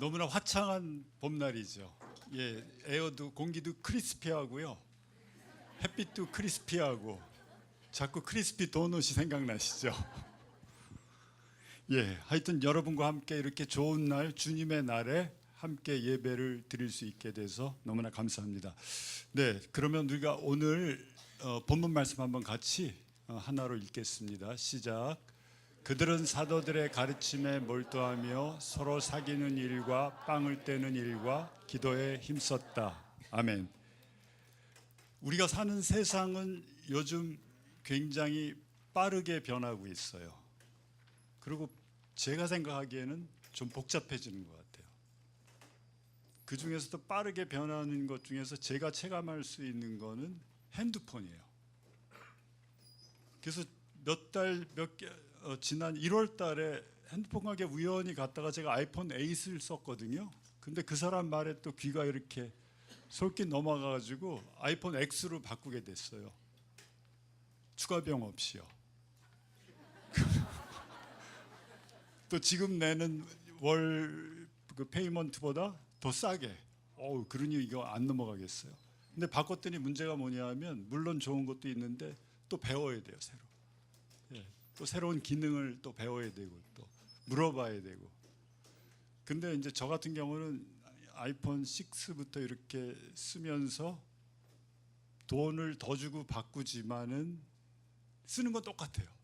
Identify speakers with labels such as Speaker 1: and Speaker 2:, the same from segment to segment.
Speaker 1: 너무나 화창한 봄날이죠. 예, 에어도 공기도 크리스피하고요. 햇빛도 크리스피하고 자꾸 크리스피 도넛이 생각나시죠? 예, 하여튼 여러분과 함께 이렇게 좋은 날, 주님의 날에 함께 예배를 드릴 수 있게 돼서 너무나 감사합니다. 네, 그러면 우리가 오늘 본문 말씀 한번 같이 하나로 읽겠습니다. 시작. 그들은 사도들의 가르침에 몰두하며 서로 사귀는 일과 빵을 떼는 일과 기도에 힘썼다. 아멘. 우리가 사는 세상은 요즘 굉장히 빠르게 변하고 있어요. 그리고 제가 생각하기에는 좀 복잡해지는 것 같아요. 그 중에서도 빠르게 변하는 것 중에서 제가 체감할 수 있는 거는 핸드폰이에요. 그래서 지난 1월 달에 핸드폰 가게 우연히 갔다가 제가 아이폰 8을 썼거든요. 근데 그 사람 말에 또 귀가 이렇게 솔깃 넘어가가지고 아이폰 X로 바꾸게 됐어요. 추가 비용 없이요. 또 지금 내는 월 그 페이먼트보다 더 싸게. 그러니 이거 안 넘어가겠어요. 근데 바꿨더니 문제가 뭐냐면 물론 좋은 것도 있는데 또 배워야 돼요, 새로. 예, 또 새로운 기능을 또 배워야 되고 또 물어봐야 되고. 근데 이제 저 같은 경우는 아이폰 6부터 이렇게 쓰면서 돈을 더 주고 바꾸지만은 쓰는 건 똑같아요.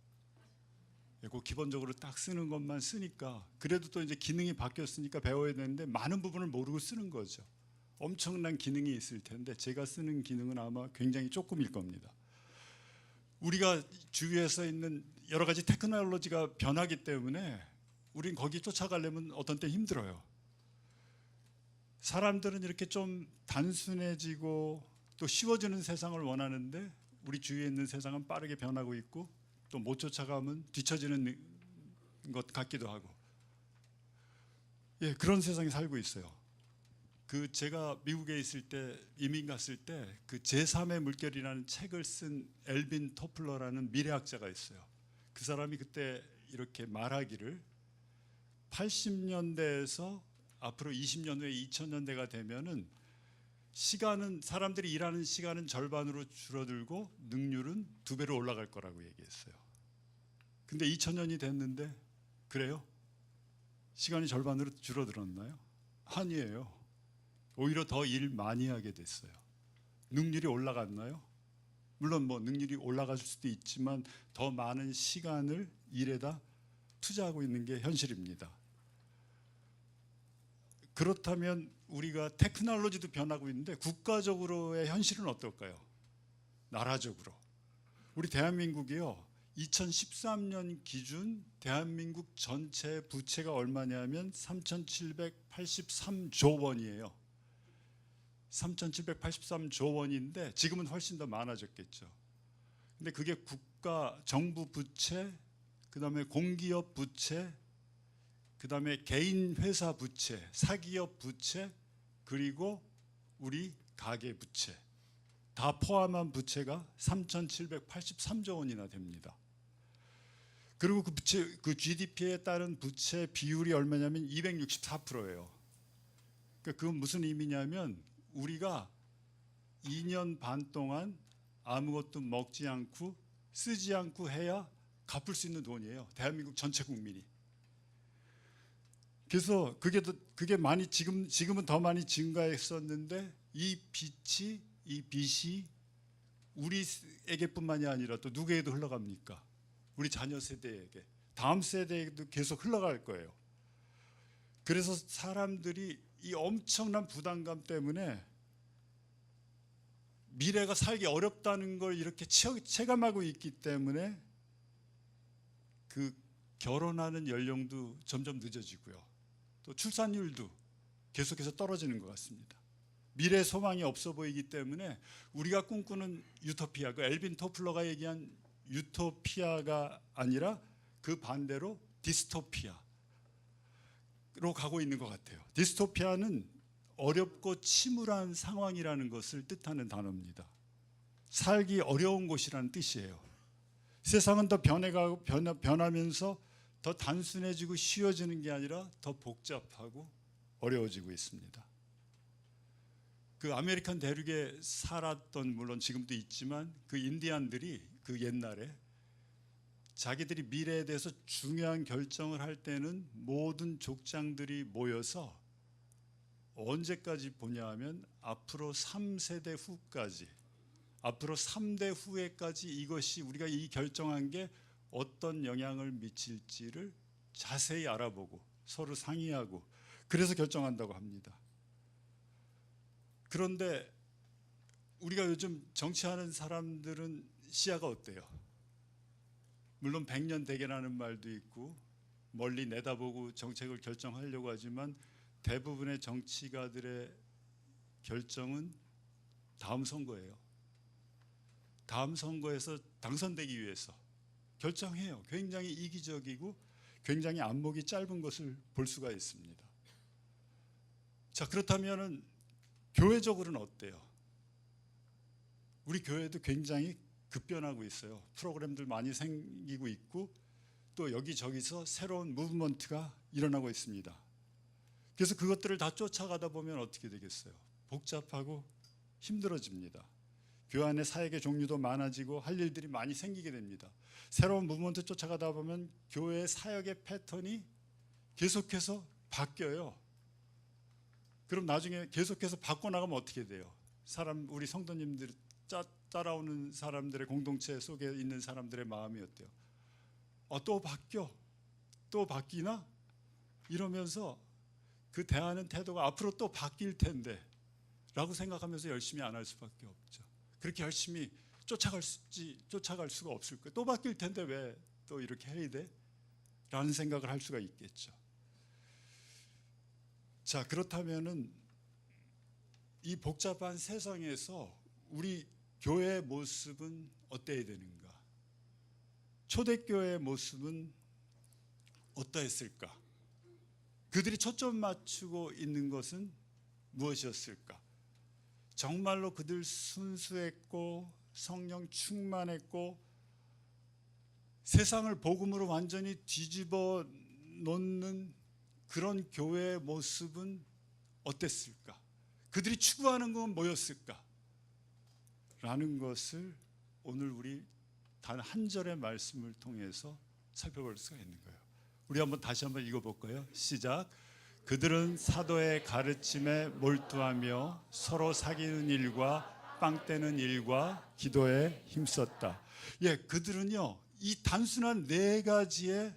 Speaker 1: 그 기본적으로 딱 쓰는 것만 쓰니까 그래도 또 이제 기능이 바뀌었으니까 배워야 되는데 많은 부분을 모르고 쓰는 거죠. 엄청난 기능이 있을 텐데 제가 쓰는 기능은 아마 굉장히 조금일 겁니다. 우리가 주위에서 있는 여러 가지 테크놀로지가 변하기 때문에 우린 거기 쫓아가려면 어떤 때 힘들어요. 사람들은 이렇게 좀 단순해지고 또 쉬워지는 세상을 원하는데 우리 주위에 있는 세상은 빠르게 변하고 있고 또 못 쫓아가면 뒤처지는 것 같기도 하고, 예, 그런 세상에 살고 있어요. 제가 미국에 있을 때 이민 갔을 때 그 제3의 물결이라는 책을 쓴 엘빈 토플러라는 미래학자가 있어요. 그 사람이 그때 이렇게 말하기를 80년대에서 앞으로 20년 후에 2000년대가 되면은 시간은 사람들이 일하는 시간은 절반으로 줄어들고 능률은 2배로 올라갈 거라고 얘기했어요. 근데 2000년이 됐는데 그래요? 시간이 절반으로 줄어들었나요? 아니에요. 오히려 더 일 많이 하게 됐어요. 능률이 올라갔나요? 물론 뭐 능률이 올라갈 수도 있지만 더 많은 시간을 일에다 투자하고 있는 게 현실입니다. 그렇다면 우리가 테크놀로지도 변하고 있는데 국가적으로의 현실은 어떨까요? 나라적으로. 우리 대한민국이요, 2013년 기준 대한민국 전체 부채가 얼마냐면 3,783조 원이에요. 3,783조 원인데 지금은 훨씬 더 많아졌겠죠. 근데 그게 국가, 정부 부채, 그 다음에 공기업 부채, 그 다음에 개인 회사 부채, 사기업 부채, 그리고 우리 가계 부채 다 포함한 부채가 3,783조 원이나 됩니다. 그리고 그 부채, 그 GDP에 따른 부채 비율이 얼마냐면 264%예요. 그러니까 그건 무슨 의미냐면 우리가 2년 반 동안 아무것도 먹지 않고 쓰지 않고 해야 갚을 수 있는 돈이에요. 대한민국 전체 국민이. 그래서 그게 많이 지금은 더 많이 증가했었는데 이 빚이 우리에게뿐만이 아니라 또 누구에게도 흘러갑니까? 우리 자녀 세대에게, 다음 세대에게도 계속 흘러갈 거예요. 그래서 사람들이 이 엄청난 부담감 때문에 미래가 살기 어렵다는 걸 이렇게 체감하고 있기 때문에 그 결혼하는 연령도 점점 늦어지고요. 또 출산율도 계속해서 떨어지는 것 같습니다. 미래 소망이 없어 보이기 때문에 우리가 꿈꾸는 유토피아, 그 엘빈 토플러가 얘기한 유토피아가 아니라 그 반대로 디스토피아로 가고 있는 것 같아요. 디스토피아는 어렵고 침울한 상황이라는 것을 뜻하는 단어입니다. 살기 어려운 곳이라는 뜻이에요. 세상은 더 변하면서 더 단순해지고 쉬워지는 게 아니라 더 복잡하고 어려워지고 있습니다. 그 아메리칸 대륙에 살았던, 물론 지금도 있지만 그 인디안들이 그 옛날에 자기들이 미래에 대해서 중요한 결정을 할 때는 모든 족장들이 모여서 언제까지 보냐 하면 앞으로 3세대 후까지, 앞으로 3대 후에까지 이것이 우리가 이 결정한 게 어떤 영향을 미칠지를 자세히 알아보고 서로 상의하고 그래서 결정한다고 합니다. 그런데 우리가 요즘 정치하는 사람들은 시야가 어때요? 물론 100년 대계라는 말도 있고 멀리 내다보고 정책을 결정하려고 하지만 대부분의 정치가들의 결정은 다음 선거예요. 다음 선거에서 당선되기 위해서 결정해요. 굉장히 이기적이고 굉장히 안목이 짧은 것을 볼 수가 있습니다. 자, 그렇다면은 교회적으로는 어때요? 우리 교회도 굉장히 급변하고 있어요. 프로그램들 많이 생기고 있고 또 여기저기서 새로운 무브먼트가 일어나고 있습니다. 그래서 그것들을 다 쫓아가다 보면 어떻게 되겠어요? 복잡하고 힘들어집니다. 교회 안에 사역의 종류도 많아지고 할 일들이 많이 생기게 됩니다. 새로운 무브먼트 쫓아가다 보면 교회의 사역의 패턴이 계속해서 바뀌어요. 그럼 나중에 계속해서 바꿔나가면 어떻게 돼요? 우리 성도님들 따라오는 사람들의 공동체 속에 있는 사람들의 마음이 어때요? 또 바뀌어? 또 바뀌나? 이러면서 그 대하는 태도가 앞으로 또 바뀔 텐데 라고 생각하면서 열심히 안 할 수밖에 없죠. 그렇게 열심히 쫓아갈 수가 없을 거예요. 또 바뀔 텐데 왜 또 이렇게 해야 돼? 라는 생각을 할 수가 있겠죠. 자, 그렇다면은 이 복잡한 세상에서 우리 교회의 모습은 어때야 되는가? 초대교회의 모습은 어떠했을까? 그들이 초점 맞추고 있는 것은 무엇이었을까? 정말로 그들 순수했고 성령 충만했고 세상을 복음으로 완전히 뒤집어 놓는 그런 교회의 모습은 어땠을까? 그들이 추구하는 건 뭐였을까? 라는 것을 오늘 우리 단 한 절의 말씀을 통해서 살펴볼 수가 있는 거예요. 우리 다시 한번 읽어볼까요? 시작. 그들은 사도의 가르침에 몰두하며 서로 사귀는 일과 빵 떼는 일과 기도에 힘썼다. 그들은요, 이 단순한 네 가지의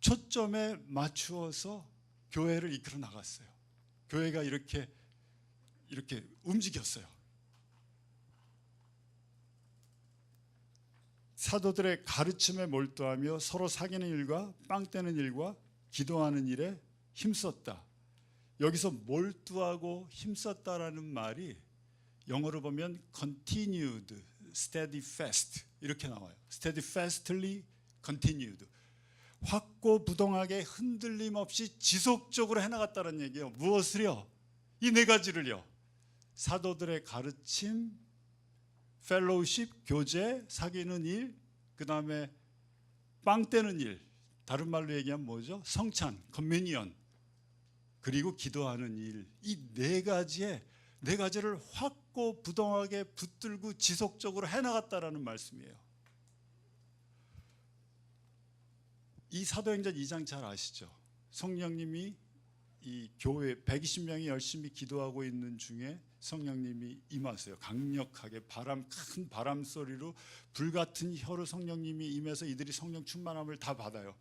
Speaker 1: 초점에 맞추어서 교회를 이끌어 나갔어요. 교회가 이렇게 움직였어요. 사도들의 가르침에 몰두하며 서로 사귀는 일과 빵 떼는 일과 기도하는 일에 힘썼다. 여기서 몰두하고 힘썼다라는 말이 영어로 보면 continued, steadfast 이렇게 나와요. steadfastly continued. 확고부동하게 흔들림 없이 지속적으로 해나갔다는 얘기예요. 무엇을요? 이 네 가지를요. 사도들의 가르침, 펠로우십, 교제, 사귀는 일, 그 다음에 빵 떼는 일, 다른 말로 얘기하면 뭐죠? 성찬, 커뮤니언, 그리고 기도하는 일. 이 네 가지를 확고부동하게 붙들고 지속적으로 해나갔다라는 말씀이에요. 이 사도행전 2장 잘 아시죠? 성령님이 이 교회 120명이 열심히 기도하고 있는 중에 성령님이 임하세요. 강력하게 큰 바람 소리로 불같은 혀로 성령님이 임해서 이들이 성령 충만함을 다 받아요.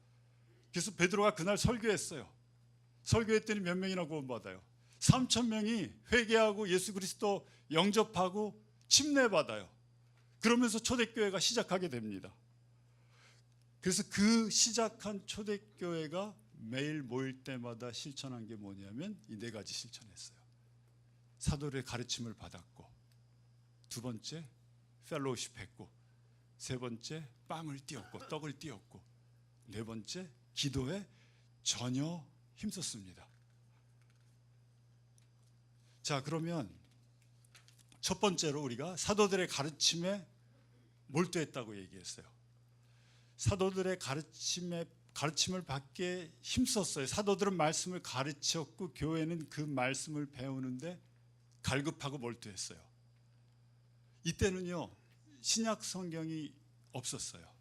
Speaker 1: 그래서 베드로가 그날 설교했어요. 설교했더니 몇 명이나 구원받아요? 3,000명이 회개하고 예수 그리스도 영접하고 침례받아요. 그러면서 초대교회가 시작하게 됩니다. 그래서 그 시작한 초대교회가 매일 모일 때마다 실천한 게 뭐냐면 이 네 가지 실천했어요. 사도의 가르침을 받았고, 두 번째 펠로우십 했고, 세 번째 빵을 띄었고 떡을 띄었고, 네 번째 기도에 전혀 힘썼습니다. 자, 그러면 첫 번째로 우리가 사도들의 가르침에 몰두했다고 얘기했어요. 사도들의 가르침을 받기에 힘썼어요. 사도들은 말씀을 가르쳤고 교회는 그 말씀을 배우는데 갈급하고 몰두했어요. 이때는요, 신약 성경이 없었어요.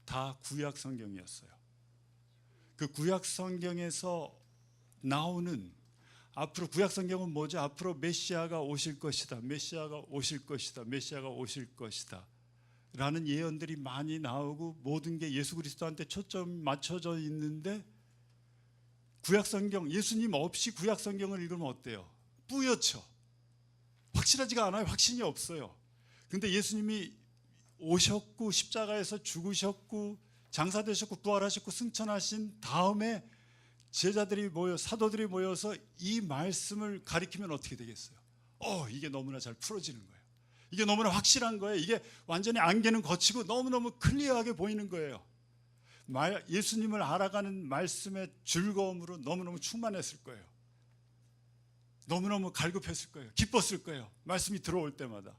Speaker 1: 다 구약 성경이었어요. 그 구약 성경에서 나오는, 앞으로 구약 성경은 뭐죠? 앞으로 메시아가 오실 것이다. 메시아가 오실 것이다. 메시아가 오실 것이다. 라는 예언들이 많이 나오고 모든 게 예수 그리스도한테 초점 맞춰져 있는데, 구약 성경, 예수님 없이 구약 성경을 읽으면 어때요? 뿌옇죠. 확실하지가 않아요. 확신이 없어요. 근데 예수님이 오셨고 십자가에서 죽으셨고 장사되셨고 부활하셨고 승천하신 다음에 제자들이 사도들이 모여서 이 말씀을 가리키면 어떻게 되겠어요? 이게 너무나 잘 풀어지는 거예요. 이게 너무나 확실한 거예요. 이게 완전히 안개는 거치고 너무너무 클리어하게 보이는 거예요. 예수님을 알아가는 말씀의 즐거움으로 너무너무 충만했을 거예요. 너무너무 갈급했을 거예요. 기뻤을 거예요. 말씀이 들어올 때마다.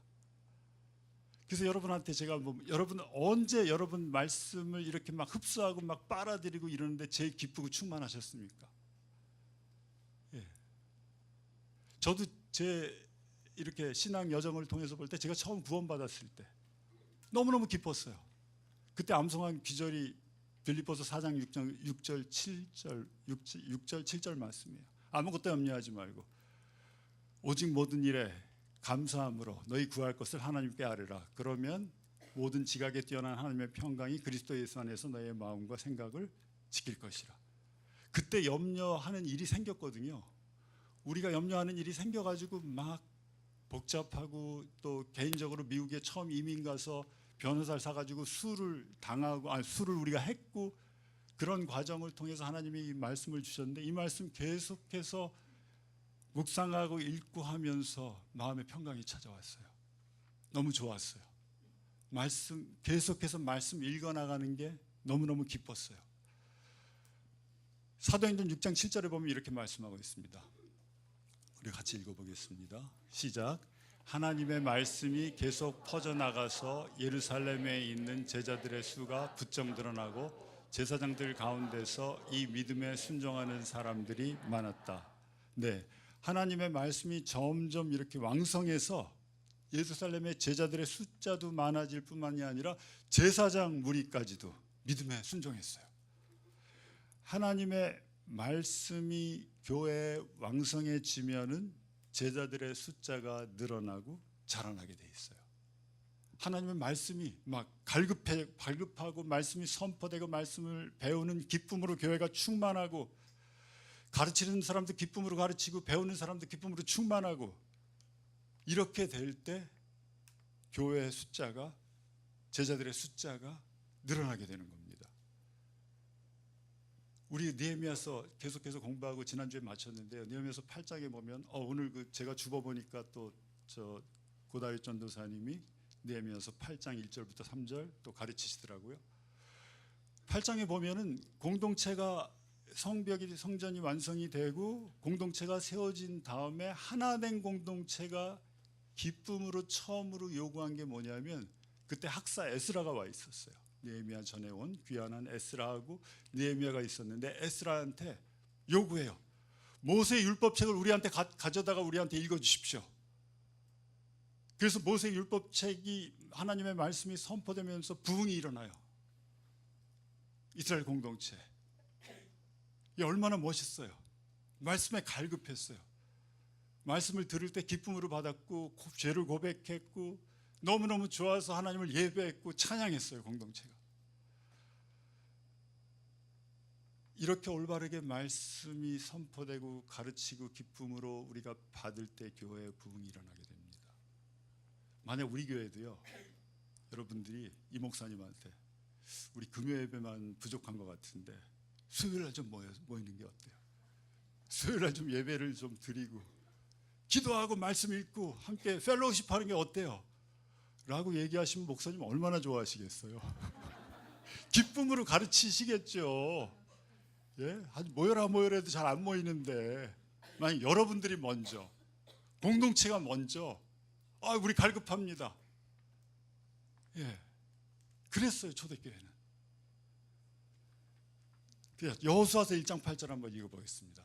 Speaker 1: 그래서 여러분한테 제가 여러분 언제 여러분 말씀을 이렇게 막 흡수하고 막 빨아들이고 이러는데 제일 기쁘고 충만하셨습니까? 예. 저도 제 이렇게 신앙 여정을 통해서 볼 때 제가 처음 구원받았을 때 너무너무 기뻤어요. 그때 암송한 귀절이 빌립보서 4장 6절 7절 말씀이에요. 아무것도 염려하지 말고 오직 모든 일에 감사함으로 너희 구할 것을 하나님께 아뢰라. 그러면 모든 지각에 뛰어난 하나님의 평강이 그리스도 예수 안에서 너의 마음과 생각을 지킬 것이라. 그때 염려하는 일이 생겼거든요. 우리가 염려하는 일이 생겨가지고 막 복잡하고, 또 개인적으로 미국에 처음 이민 가서 변호사를 사가지고 수를 우리가 했고, 그런 과정을 통해서 하나님이 이 말씀을 주셨는데, 이 말씀 계속해서 묵상하고 읽고 하면서 마음의 평강이 찾아왔어요. 너무 좋았어요. 계속해서 말씀 읽어나가는 게 너무너무 기뻤어요. 사도행전 6장 7절에 보면 이렇게 말씀하고 있습니다. 우리 같이 읽어보겠습니다. 시작. 하나님의 말씀이 계속 퍼져나가서 예루살렘에 있는 제자들의 수가 부쩍 늘어나고 제사장들 가운데서 이 믿음에 순종하는 사람들이 많았다. 네, 하나님의 말씀이 점점 이렇게 왕성해서 예루살렘의 제자들의 숫자도 많아질 뿐만이 아니라 제사장 무리까지도 믿음에 순종했어요. 하나님의 말씀이 교회에 왕성해지면은 제자들의 숫자가 늘어나고 자라나게 돼 있어요. 하나님의 말씀이 막 갈급하고 말씀이 선포되고 말씀을 배우는 기쁨으로 교회가 충만하고, 가르치는 사람도 기쁨으로 가르치고 배우는 사람도 기쁨으로 충만하고, 이렇게 될 때 교회의 숫자가, 제자들의 숫자가 늘어나게 되는 겁니다. 우리 느헤미야서 계속해서 공부하고 지난주에 마쳤는데요. 느헤미야서 8장에 보면 오늘 제가 주보 보니까 또 고다윗 전도사님이 느헤미야서 8장 1절부터 3절 또 가르치시더라고요. 8장에 보면은 공동체가 성전이 완성이 되고 공동체가 세워진 다음에 하나된 공동체가 기쁨으로 처음으로 요구한 게 뭐냐면, 그때 학사 에스라가 와 있었어요. 느헤미야 전에 온 귀환한 에스라하고 느헤미야가 있었는데, 에스라한테 요구해요. 모세 율법책을 우리한테 가져다가 우리한테 읽어주십시오. 그래서 모세 율법책이, 하나님의 말씀이 선포되면서 부흥이 일어나요. 이스라엘 공동체. 이게 얼마나 멋있어요. 말씀에 갈급했어요. 말씀을 들을 때 기쁨으로 받았고 죄를 고백했고 너무너무 좋아서 하나님을 예배했고 찬양했어요. 공동체가. 이렇게 올바르게 말씀이 선포되고 가르치고 기쁨으로 우리가 받을 때 교회의 부흥이 일어나게 됩니다. 만약 우리 교회도요, 여러분들이 이 목사님한테 우리 금요 예배만 부족한 것 같은데 수요일날 좀 모이는 게 어때요? 수요일날 좀 예배를 좀 드리고 기도하고 말씀 읽고 함께 펠로우십 하는 게 어때요? 라고 얘기하시면 목사님 얼마나 좋아하시겠어요? 기쁨으로 가르치시겠죠. 예? 아주 모여라도 잘 안 모이는데 만약 여러분들이 먼저, 공동체가 먼저 우리 갈급합니다. 예, 그랬어요. 초대교회는. 여호수아서 1장 8절 한번 읽어보겠습니다.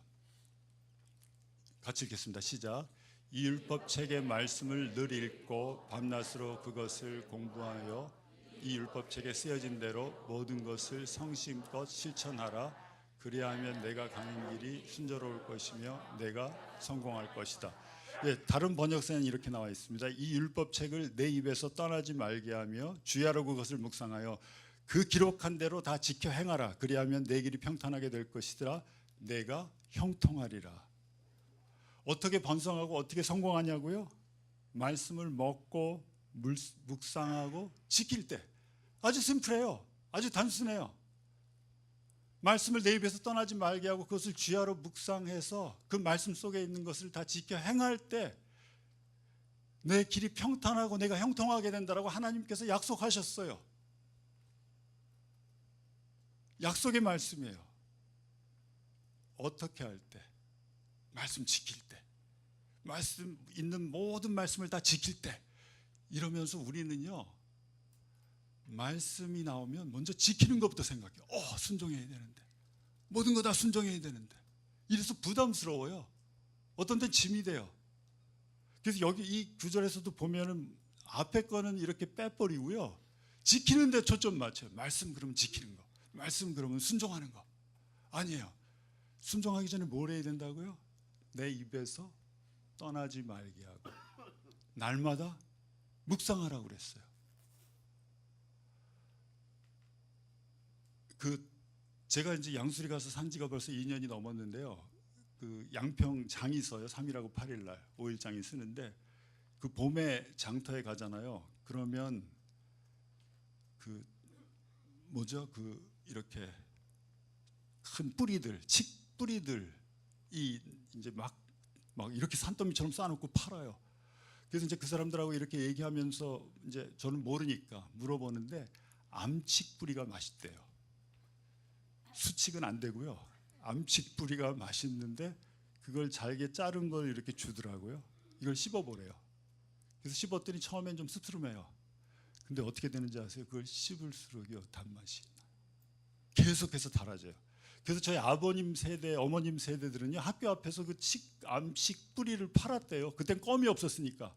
Speaker 1: 같이 읽겠습니다. 시작. 이 율법책의 말씀을 늘 읽고 밤낮으로 그것을 공부하여 이 율법책에 쓰여진 대로 모든 것을 성심껏 실천하라. 그리하면 내가 가는 길이 순조로울 것이며 내가 성공할 것이다. 예, 다른 번역서에는 이렇게 나와 있습니다. 이 율법책을 내 입에서 떠나지 말게 하며 주야로 그것을 묵상하여 그 기록한 대로 다 지켜 행하라. 그리하면 내 길이 평탄하게 될 것이더라. 내가 형통하리라. 어떻게 번성하고 어떻게 성공하냐고요? 말씀을 먹고 묵상하고 지킬 때. 아주 심플해요. 아주 단순해요. 말씀을 내 입에서 떠나지 말게 하고 그것을 주야로 묵상해서 그 말씀 속에 있는 것을 다 지켜 행할 때 내 길이 평탄하고 내가 형통하게 된다라고 하나님께서 약속하셨어요. 약속의 말씀이에요. 어떻게 할 때? 말씀 지킬 때. 말씀 있는 모든 말씀을 다 지킬 때. 이러면서 우리는요, 말씀이 나오면 먼저 지키는 것부터 생각해요. 순종해야 되는데, 모든 거 다 순종해야 되는데. 이래서 부담스러워요. 어떤 데는 짐이 돼요. 그래서 여기 이 구절에서도 보면은 앞에 거는 이렇게 빼버리고요, 지키는 데 초점 맞춰요. 말씀 그러면 지키는 거, 말씀 그러면 순종하는 거. 아니에요. 순종하기 전에 뭘 해야 된다고요? 내 입에서 떠나지 말게 하고 날마다 묵상하라고 그랬어요. 제가 이제 양수리 가서 산 지가 벌써 2년이 넘었는데요. 그 양평 장이 있어요. 3일하고 8일 날 5일 장이 쓰는데 그 봄에 장터에 가잖아요. 그러면 이렇게 큰 뿌리들, 칡 뿌리들이 이제 막 이렇게 산더미처럼 쌓아놓고 팔아요. 그래서 이제 그 사람들하고 이렇게 얘기하면서 이제 저는 모르니까 물어보는데 암칡 뿌리가 맛있대요. 수칡은 안 되고요. 암칡 뿌리가 맛있는데 그걸 잘게 자른 걸 이렇게 주더라고요. 이걸 씹어보래요. 그래서 씹었더니 처음엔 좀 스트름해요. 근데 어떻게 되는지 아세요? 그걸 씹을수록요 단맛이 계속해서 달아져요. 그래서 저희 아버님 세대, 어머님 세대들은요 학교 앞에서 그 암칡 뿌리를 팔았대요. 그땐 껌이 없었으니까.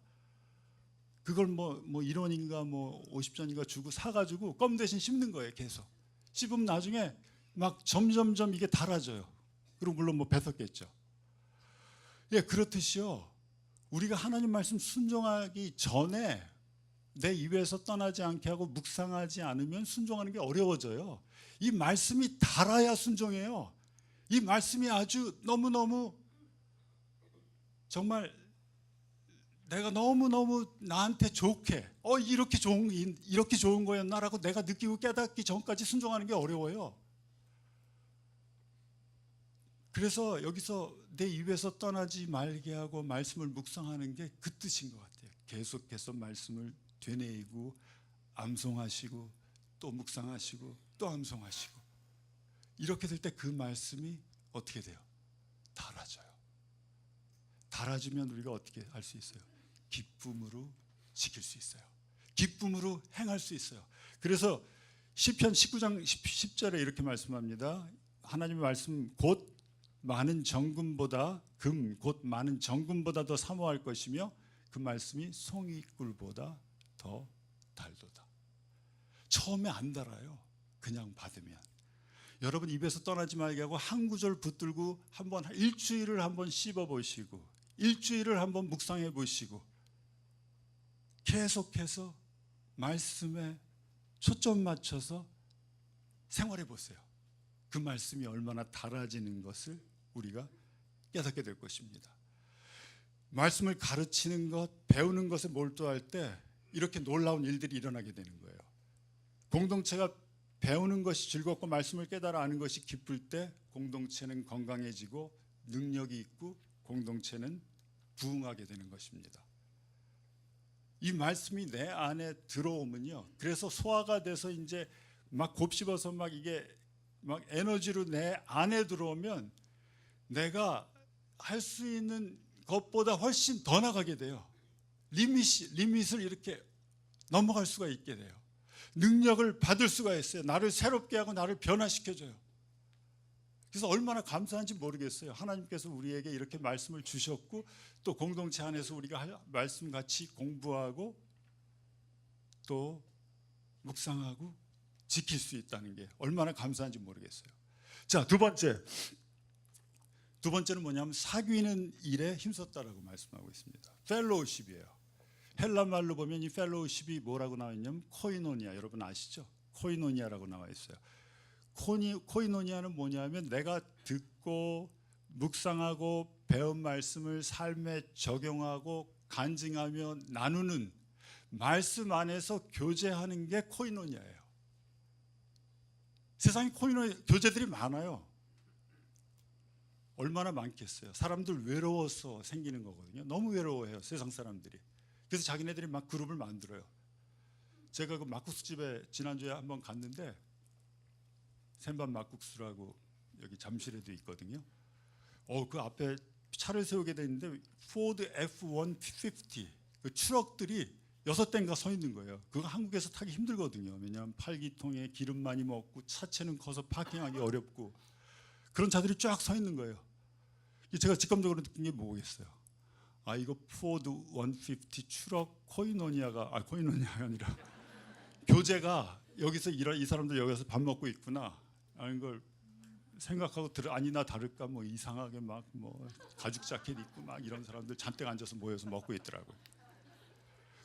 Speaker 1: 그걸 뭐 1원인가 50전인가 주고 사가지고 껌 대신 씹는 거예요. 계속 씹으면 나중에 막 점점점 이게 달아져요. 그리고 물론 뱉었겠죠. 예, 그렇듯이요. 우리가 하나님 말씀 순종하기 전에 내 입에서 떠나지 않게 하고 묵상하지 않으면 순종하는 게 어려워져요. 이 말씀이 달아야 순종해요. 이 말씀이 아주 너무너무 정말 내가 너무너무 나한테 좋게 이렇게 좋은 거였나라고 내가 느끼고 깨닫기 전까지 순종하는 게 어려워요. 그래서 여기서 내 입에서 떠나지 말게 하고 말씀을 묵상하는 게 그 뜻인 것 같아요. 계속해서 말씀을 되뇌이고 암송하시고 또 묵상하시고 또 암송하시고 이렇게 될 때 그 말씀이 어떻게 돼요? 달아져요. 달아지면 우리가 어떻게 할 수 있어요? 기쁨으로 지킬 수 있어요. 기쁨으로 행할 수 있어요. 그래서 시편 19장 10절에 이렇게 말씀합니다. 하나님의 말씀 곧 많은 정금보다 곧 많은 정금보다 더 사모할 것이며 그 말씀이 송이꿀보다 더 달도다. 처음에 안 달아요. 그냥 받으면. 여러분 입에서 떠나지 말게 하고 한 구절 붙들고 한번 일주일을 한번 씹어 보시고 일주일을 한번 묵상해 보시고 계속해서 말씀에 초점 맞춰서 생활해 보세요. 그 말씀이 얼마나 달아지는 것을 우리가 깨닫게 될 것입니다. 말씀을 가르치는 것, 배우는 것에 몰두할 때 이렇게 놀라운 일들이 일어나게 되는 거예요. 공동체가 배우는 것이 즐겁고 말씀을 깨달아 아는 것이 기쁠 때 공동체는 건강해지고 능력이 있고 공동체는 부흥하게 되는 것입니다. 이 말씀이 내 안에 들어오면요, 그래서 소화가 돼서 이제 막 곱씹어서 막 이게 막 에너지로 내 안에 들어오면 내가 할 수 있는 것보다 훨씬 더 나가게 돼요. 리밋을 이렇게 넘어갈 수가 있게 돼요. 능력을 받을 수가 있어요. 나를 새롭게 하고 나를 변화시켜줘요. 그래서 얼마나 감사한지 모르겠어요. 하나님께서 우리에게 이렇게 말씀을 주셨고 또 공동체 안에서 우리가 말씀 같이 공부하고 또 묵상하고 지킬 수 있다는 게 얼마나 감사한지 모르겠어요. 자, 두 번째는 뭐냐면 사귀는 일에 힘썼다라고 말씀하고 있습니다. 펠로우십이에요. 헬라 말로 보면 이 펠로우십이 뭐라고 나와 있냐면 코이노니아, 여러분 아시죠? 코이노니아라고 나와 있어요. 코이노니아는 뭐냐면 내가 듣고 묵상하고 배운 말씀을 삶에 적용하고 간증하며 나누는 말씀 안에서 교제하는 게 코이노니아예요. 세상에 교제들이 많아요. 얼마나 많겠어요. 사람들 외로워서 생기는 거거든요. 너무 외로워해요, 세상 사람들이. 그래서 자기네들이 막 그룹을 만들어요. 제가 그 막국수집에 지난주에 한번 갔는데 생반 막국수라고 여기 잠실에도 있거든요. 그 앞에 차를 세우게 돼 있는데 포드 F-150 그 트럭들이 6대인가 서 있는 거예요. 그거 한국에서 타기 힘들거든요. 왜냐하면 8기통에 기름 많이 먹고 차체는 커서 파킹하기 어렵고 그런 차들이 쫙 서 있는 거예요. 제가 직감적으로 느낀 게 뭐겠어요? 이거 포드 150 트럭 코이노니아가 아니라 교제가 여기서 이 사람들 여기서 밥 먹고 있구나 하는 걸 생각하고 아니나 다를까 뭐 이상하게 막 뭐 가죽 자켓 입고 막 이런 사람들 잔뜩 앉아서 모여서 먹고 있더라고요.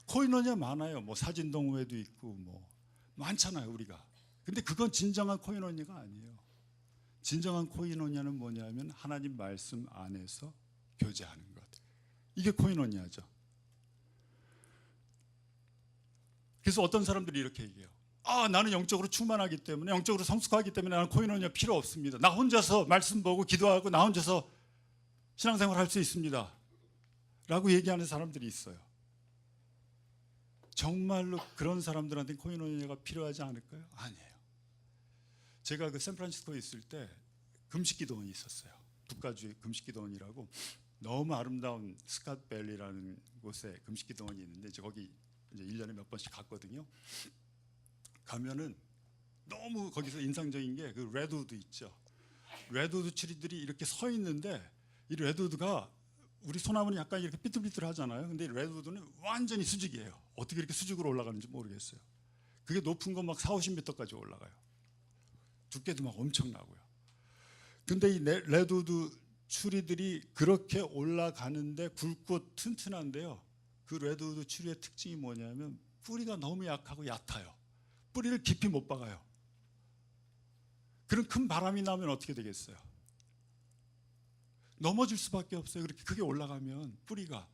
Speaker 1: 코이노니아 많아요. 뭐 사진동호회도 있고 뭐 많잖아요, 우리가. 근데 그건 진정한 코이노니아가 아니에요. 진정한 코이노니아는 뭐냐면 하나님 말씀 안에서 교제하는 것. 이게 코이노니아죠. 그래서 어떤 사람들이 이렇게 얘기해요. 나는 영적으로 충만하기 때문에, 영적으로 성숙하기 때문에 나는 코이노니아 필요 없습니다. 나 혼자서 말씀 보고 기도하고 나 혼자서 신앙생활 할 수 있습니다 라고 얘기하는 사람들이 있어요. 정말로 그런 사람들한테 코이노니아가 필요하지 않을까요? 아니에요. 제가 그 샌프란시스코에 있을 때 금식기도원이 있었어요. 북가주의 금식기도원이라고 너무 아름다운 스캇밸리라는 곳에 금식기도원이 있는데 거기 이제 1년에 몇 번씩 갔거든요. 가면은 너무 거기서 인상적인 게 그 레드우드 있죠. 레드우드 트리들이 이렇게 서 있는데 이 레드우드가 우리 소나무는 약간 이렇게 삐뚤삐뚤하잖아요. 근데 레드우드는 완전히 수직이에요. 어떻게 이렇게 수직으로 올라가는지 모르겠어요. 그게 높은 건 막 40~50m까지 올라가요. 두께도 막 엄청나고요. 근데 이 레드우드 추리들이 그렇게 올라가는데 굵고 튼튼한데요. 그 레드우드 추리의 특징이 뭐냐면 뿌리가 너무 약하고 얕아요. 뿌리를 깊이 못 박아요. 그런 큰 바람이 나면 어떻게 되겠어요? 넘어질 수밖에 없어요. 그렇게 크게 올라가면 뿌리가.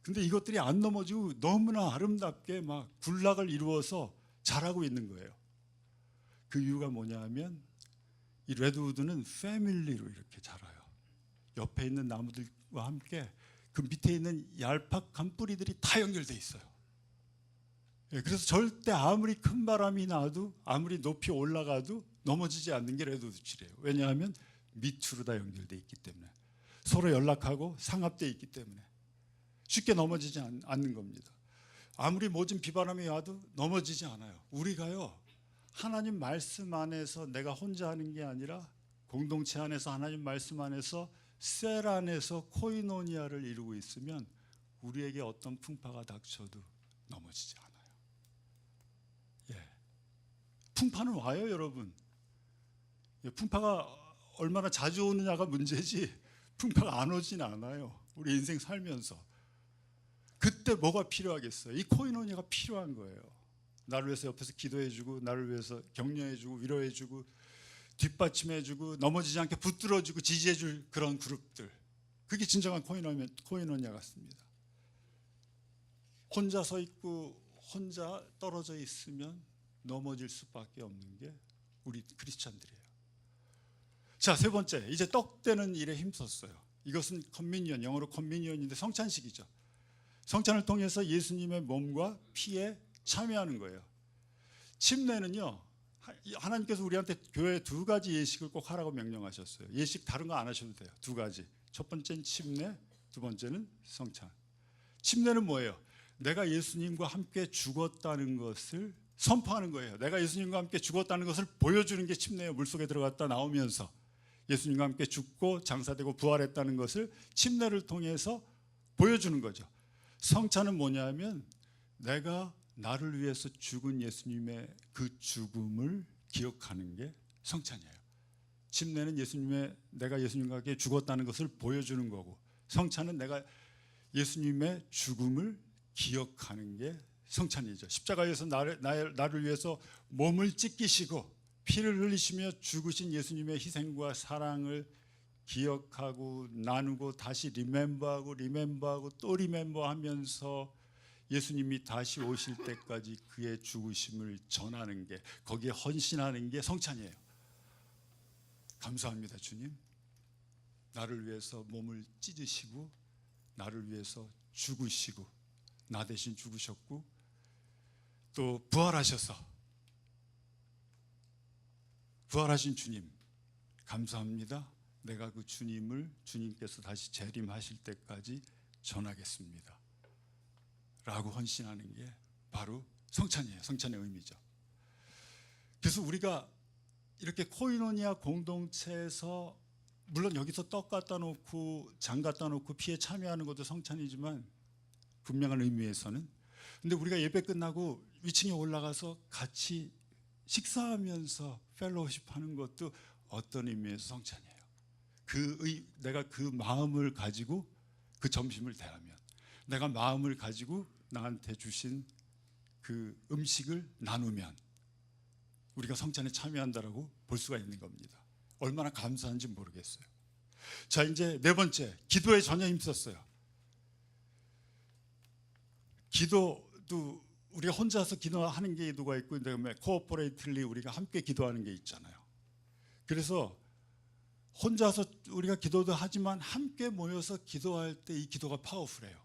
Speaker 1: 근데 이것들이 안 넘어지고 너무나 아름답게 막 군락을 이루어서 자라고 있는 거예요. 그 이유가 뭐냐 하면 이 레드우드는 패밀리로 이렇게 자라요. 옆에 있는 나무들과 함께 그 밑에 있는 얄팍한 뿌리들이 다 연결돼 있어요. 그래서 절대 아무리 큰 바람이 나도 아무리 높이 올라가도 넘어지지 않는 게 레드우드 추리예요. 왜냐하면 밑으로 다 연결돼 있기 때문에 서로 연락하고 상합돼 있기 때문에 쉽게 넘어지지 않는 겁니다. 아무리 모진 비바람이 와도 넘어지지 않아요. 우리가요 하나님 말씀 안에서 내가 혼자 하는 게 아니라 공동체 안에서 하나님 말씀 안에서 셀 안에서 코이노니아를 이루고 있으면 우리에게 어떤 풍파가 닥쳐도 넘어지지 않아요. 풍파는 와요, 여러분. 풍파가 얼마나 자주 오느냐가 문제지 풍파가 안 오진 않아요. 우리 인생 살면서. 그때 뭐가 필요하겠어요? 이 코이노니아가 필요한 거예요. 나를 위해서 옆에서 기도해주고 나를 위해서 격려해주고 위로해주고 뒷받침해주고 넘어지지 않게 붙들어주고 지지해줄 그런 그룹들. 그게 진정한 코이노니아 같습니다. 혼자 서 있고 혼자 떨어져 있으면 넘어질 수밖에 없는 게 우리 크리스찬들이에요. 자, 세 번째, 이제 떡되는 일에 힘썼어요. 이것은 커뮤니언, 영어로 커뮤니언인데 성찬식이죠. 성찬을 통해서 예수님의 몸과 피에 참여하는 거예요. 침례는요, 하나님께서 우리한테 교회 2가지 예식을 꼭 하라고 명령하셨어요. 예식 다른 거 안 하셔도 돼요. 2가지. 첫 번째는 침례, 두 번째는 성찬. 침례는 뭐예요? 내가 예수님과 함께 죽었다는 것을 선포하는 거예요. 내가 예수님과 함께 죽었다는 것을 보여주는 게 침례예요. 물속에 들어갔다 나오면서 예수님과 함께 죽고 장사되고 부활했다는 것을 침례를 통해서 보여주는 거죠. 성찬은 뭐냐면 내가 나를 위해서 죽은 예수님의 그 죽음을 기억하는 게 성찬이에요. 침례는 내가 예수님과 함께 죽었다는 것을 보여주는 거고, 성찬은 내가 예수님의 죽음을 기억하는 게 성찬이죠. 십자가에서 나를 위해서 몸을 찢기시고 피를 흘리시며 죽으신 예수님의 희생과 사랑을 기억하고 나누고 다시 리멤버하고 또 리멤버하면서 예수님이 다시 오실 때까지 그의 죽으심을 전하는 게, 거기에 헌신하는 게 성찬이에요. 감사합니다 주님, 나를 위해서 몸을 찢으시고 나를 위해서 죽으시고 나 대신 죽으셨고 또 부활하셔서, 부활하신 주님 감사합니다. 내가 그 주님을 주님께서 다시 재림하실 때까지 전하겠습니다 라고 헌신하는 게 바로 성찬이에요. 성찬의 의미죠. 그래서 우리가 이렇게 코이노니아 공동체에서, 물론 여기서 떡 갖다 놓고 장 갖다 놓고 피에 참여하는 것도 성찬이지만 분명한 의미에서는, 근데 우리가 예배 끝나고 위층에 올라가서 같이 식사하면서 펠로우십 하는 것도 어떤 의미에서 성찬이에요. 내가 그 마음을 가지고 그 점심을 대하면, 내가 마음을 가지고 나한테 주신 그 음식을 나누면 우리가 성찬에 참여한다라고 볼 수가 있는 겁니다. 얼마나 감사한지 모르겠어요. 자, 이제 네 번째, 기도에 전혀 힘썼어요. 기도도 우리가 혼자서 기도하는 게 기도가 있고, 그다음에 코어포레이틀리 우리가 함께 기도하는 게 있잖아요. 그래서 혼자서 우리가 기도도 하지만 함께 모여서 기도할 때 이 기도가 파워풀해요.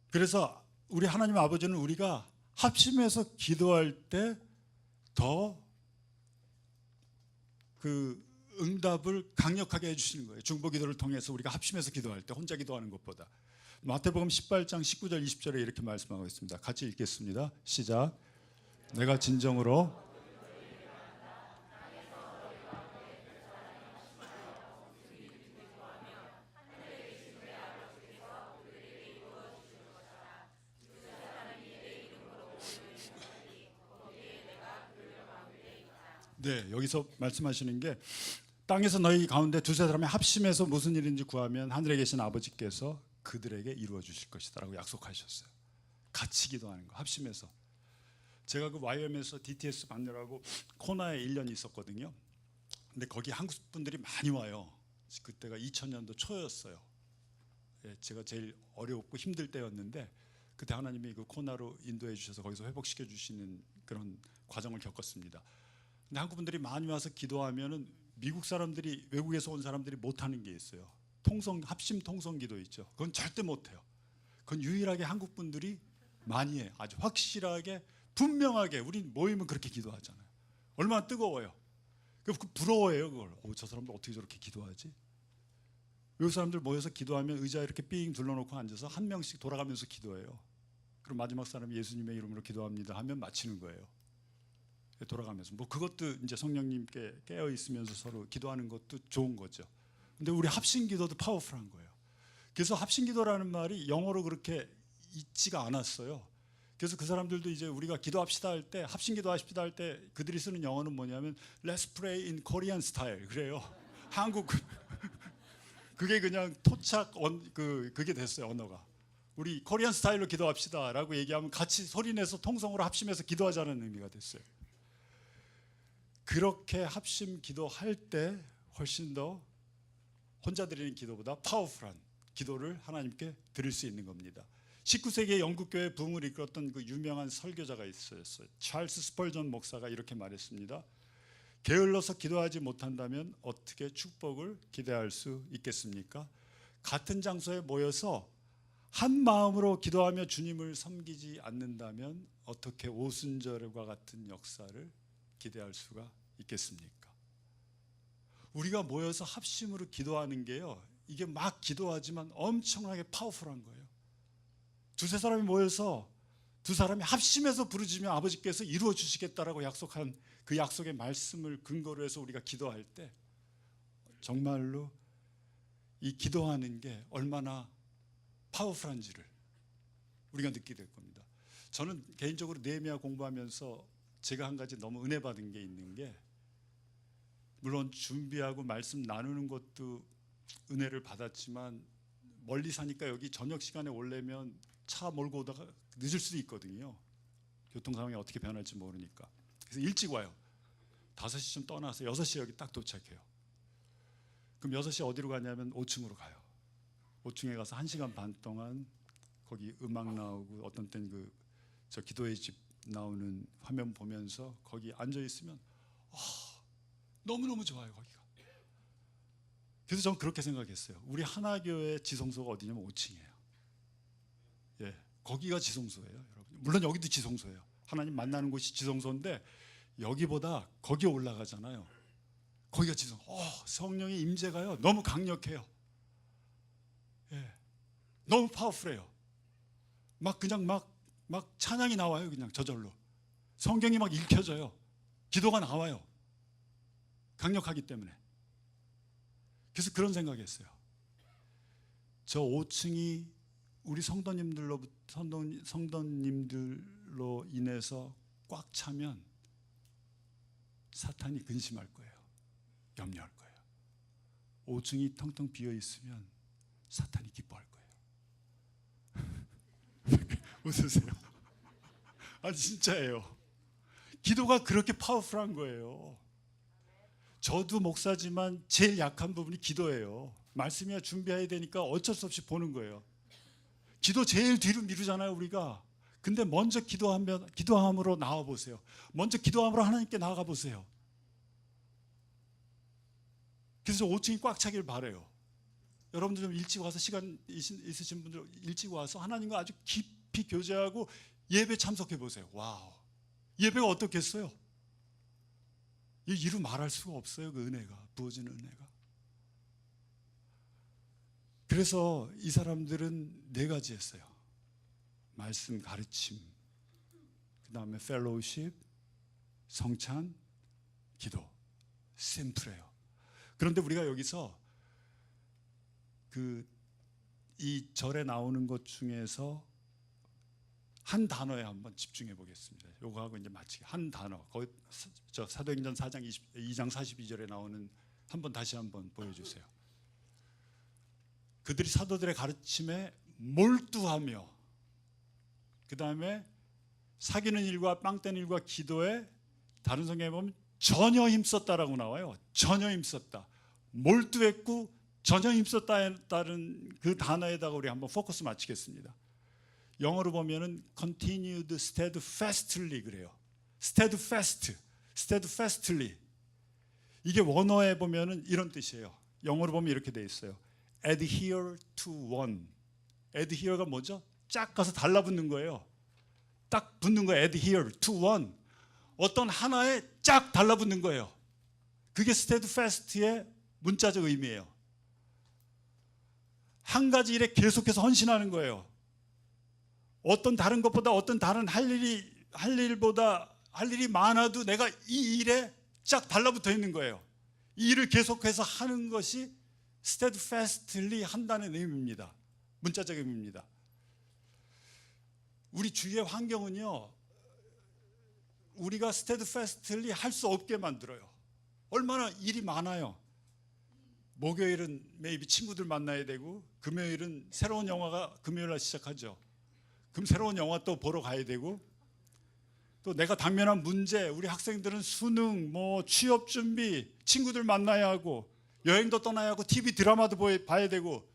Speaker 1: 그래서 우리 하나님 아버지는 우리가 합심해서 기도할 때 더 그 응답을 강력하게 해주시는 거예요. 중보기도를 통해서 우리가 합심해서 기도할 때, 혼자 기도하는 것보다. 마태복음 18장 19절 20절에 이렇게 말씀하고 있습니다. 같이 읽겠습니다. 시작. 내가 진정으로 네, 여기서 말씀하시는 게, 땅에서 너희 가운데 두세 사람이 합심해서 무슨 일인지 구하면 하늘에 계신 아버지께서 그들에게 이루어 주실 것이다 라고 약속하셨어요. 같이 기도하는 거, 합심해서. 제가 그 YM에서 DTS 받느라고 코나에 1년 있었거든요. 근데 거기 한국 분들이 많이 와요. 그때가 2000년도 초였어요. 제가 제일 어렵고 힘들 때였는데, 그때 하나님이 그 코나로 인도해 주셔서 거기서 회복시켜 주시는 그런 과정을 겪었습니다. 근데 한국 분들이 많이 와서 기도하면은 미국 사람들이, 외국에서 온 사람들이 못하는 게 있어요. 합심 통성 기도 있죠. 그건 절대 못해요. 그건 유일하게 한국 분들이 많이 해요. 아주 확실하게 분명하게 우리 모이면 그렇게 기도하잖아요. 얼마나 뜨거워요. 그 부러워해요 그걸. 저 사람들 어떻게 저렇게 기도하지? 외국 사람들 모여서 기도하면 의자에 이렇게 삥 둘러놓고 앉아서 한 명씩 돌아가면서 기도해요. 그럼 마지막 사람이 예수님의 이름으로 기도합니다 하면 마치는 거예요. 돌아가면서. 뭐 그것도 이제 성령님께 깨어 있으면서 서로 기도하는 것도 좋은 거죠. 근데 우리 합심 기도도 파워풀한 거예요. 그래서 합심 기도라는 말이 영어로 그렇게 있지가 않았어요. 그래서 그 사람들도 이제 우리가 기도합시다 할 때, 합심 기도합시다 할 때 그들이 쓰는 영어는 뭐냐면 Let's pray in Korean style 그래요. 한국 그게 그냥 토착 그게 됐어요, 언어가. 우리 코리안 스타일로 기도합시다라고 얘기하면 같이 소리내서 통성으로 합심해서 기도하자는 의미가 됐어요. 그렇게 합심 기도할 때 훨씬 더 혼자 드리는 기도보다 파워풀한 기도를 하나님께 드릴 수 있는 겁니다. 19세기에 영국 교회 부흥을 이끌었던 그 유명한 설교자가 있었어요. 찰스 스펄전 목사가 이렇게 말했습니다. 게을러서 기도하지 못한다면 어떻게 축복을 기대할 수 있겠습니까? 같은 장소에 모여서 한 마음으로 기도하며 주님을 섬기지 않는다면 어떻게 오순절과 같은 역사를 기대할 수가 있겠습니까? 우리가 모여서 합심으로 기도하는 게요, 이게 막 기도하지만 엄청나게 파워풀한 거예요. 두세 사람이 모여서 두 사람이 합심해서 부르짖으면 아버지께서 이루어 주시겠다라고 약속한 그 약속의 말씀을 근거로 해서 우리가 기도할 때 정말로 이 기도하는 게 얼마나 파워풀한지를 우리가 느끼게 될 겁니다. 저는 개인적으로 느헤미야 공부하면서 제가 한 가지 너무 은혜 받은 게 있는 게, 물론 준비하고 말씀 나누는 것도 은혜를 받았지만 멀리 사니까 여기 저녁 시간에 오려면 차 몰고 오다가 늦을 수도 있거든요. 교통 상황이 어떻게 변할지 모르니까. 그래서 일찍 와요. 5시쯤 떠나서 6시에 여기 딱 도착해요. 그럼 6시에 어디로 가냐면 5층으로 가요. 5층에 가서 1시간 반 동안 거기 음악 나오고 어떤 때는 저 기도의 집 나오는 화면 보면서 거기 앉아 있으면 너무너무 좋아요, 거기가. 그래서 저는 그렇게 생각했어요. 우리 하나교회 지성소가 어디냐면 5층이에요. 예, 거기가 지성소예요, 여러분. 물론 여기도 지성소예요. 하나님 만나는 곳이 지성소인데 여기보다 거기 올라가잖아요. 거기가 지성소. 성령의 임재가요 너무 강력해요. 예, 너무 파워풀해요. 그냥 막 찬양이 나와요. 그냥 저절로 성경이 막 읽혀져요. 기도가 나와요. 강력하기 때문에. 그래서 그런 생각했어요. 저 5층이 우리 성도님들로 인해서 꽉 차면 사탄이 근심할 거예요. 염려할 거예요. 5층이 텅텅 비어 있으면 사탄이 기뻐할 거예요. 웃으세요? 아니 진짜예요. 기도가 그렇게 파워풀한 거예요. 저도 목사지만 제일 약한 부분이 기도예요. 말씀이야 준비해야 되니까 어쩔 수 없이 보는 거예요. 기도 제일 뒤로 미루잖아요, 우리가. 근데 먼저 기도함으로 나와 보세요. 먼저 기도함으로 하나님께 나아가 보세요. 그래서 5층이 꽉 차길 바라요. 여러분들 좀 일찍 와서 시간 있으신 분들 일찍 와서 하나님과 아주 깊이 교제하고 예배 참석해 보세요. 와우, 예배가 어떻겠어요? 이루 말할 수가 없어요. 그 은혜가, 부어지는 은혜가. 그래서 이 사람들은 4가지 했어요. 말씀 가르침, 그 다음에 펠로우십, 성찬, 기도. 심플해요. 그런데 우리가 여기서 이 절에 나오는 것 중에서 한 단어에 한번 집중해 보겠습니다. 요거 하고 이제 마치게. 한 단어. 거기 사도행전 4장 2장 42절에 나오는 다시 한번 보여주세요. 그들이 사도들의 가르침에 몰두하며, 그 다음에 사귀는 일과 빵 떼는 일과 기도에, 다른 성경에 보면 전혀 힘썼다라고 나와요. 전혀 힘썼다. 몰두했고 전혀 힘썼다는 그 단어에다가 우리 한번 포커스 맞추겠습니다. 영어로 보면은 continued steadfastly 그래요. steadfastly. 이게 원어에 보면은 이런 뜻이에요. 영어로 보면 이렇게 돼 있어요. adhere to one. adhere가 뭐죠? 쫙 가서 달라붙는 거예요. 딱 붙는 거예요. adhere to one. 어떤 하나에 쫙 달라붙는 거예요. 그게 steadfast의 문자적 의미예요. 한 가지 일에 계속해서 헌신하는 거예요. 어떤 다른 것보다, 어떤 다른 할 일이 많아도 내가 이 일에 쫙 달라붙어 있는 거예요. 이 일을 계속해서 하는 것이 steadfastly 한다는 의미입니다. 문자적 의미입니다. 우리 주위의 환경은요, 우리가 steadfastly 할 수 없게 만들어요. 얼마나 일이 많아요. 목요일은 매일 친구들 만나야 되고, 금요일은 새로운 영화가 금요일날 시작하죠. 그럼 새로운 영화 또 보러 가야 되고, 또 내가 당면한 문제, 우리 학생들은 수능, 취업 준비, 친구들 만나야 하고, 여행도 떠나야 하고, TV 드라마도 봐야 되고,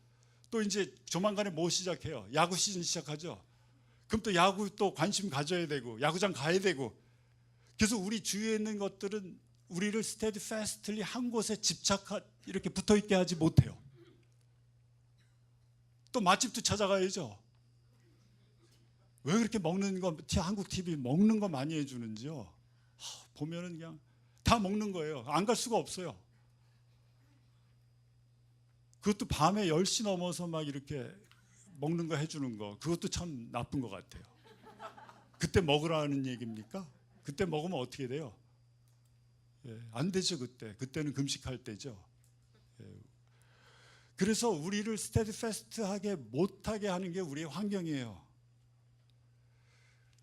Speaker 1: 또 이제 조만간에 시작해요? 야구 시즌 시작하죠. 그럼 또 야구 또 관심 가져야 되고, 야구장 가야 되고. 그래서 우리 주위에 있는 것들은 우리를 steadfastly 한 곳에 이렇게 붙어 있게 하지 못해요. 또 맛집도 찾아가야죠. 왜 그렇게 한국 TV 먹는 거 많이 해주는지요. 보면은 그냥 다 먹는 거예요. 안 갈 수가 없어요. 그것도 밤에 10시 넘어서 막 이렇게 먹는 거 해주는 거, 그것도 참 나쁜 것 같아요. 그때 먹으라는 얘기입니까? 그때 먹으면 어떻게 돼요? 안 되죠. 그때는 금식할 때죠. 그래서 우리를 스테디패스트하게 못하게 하는 게 우리의 환경이에요.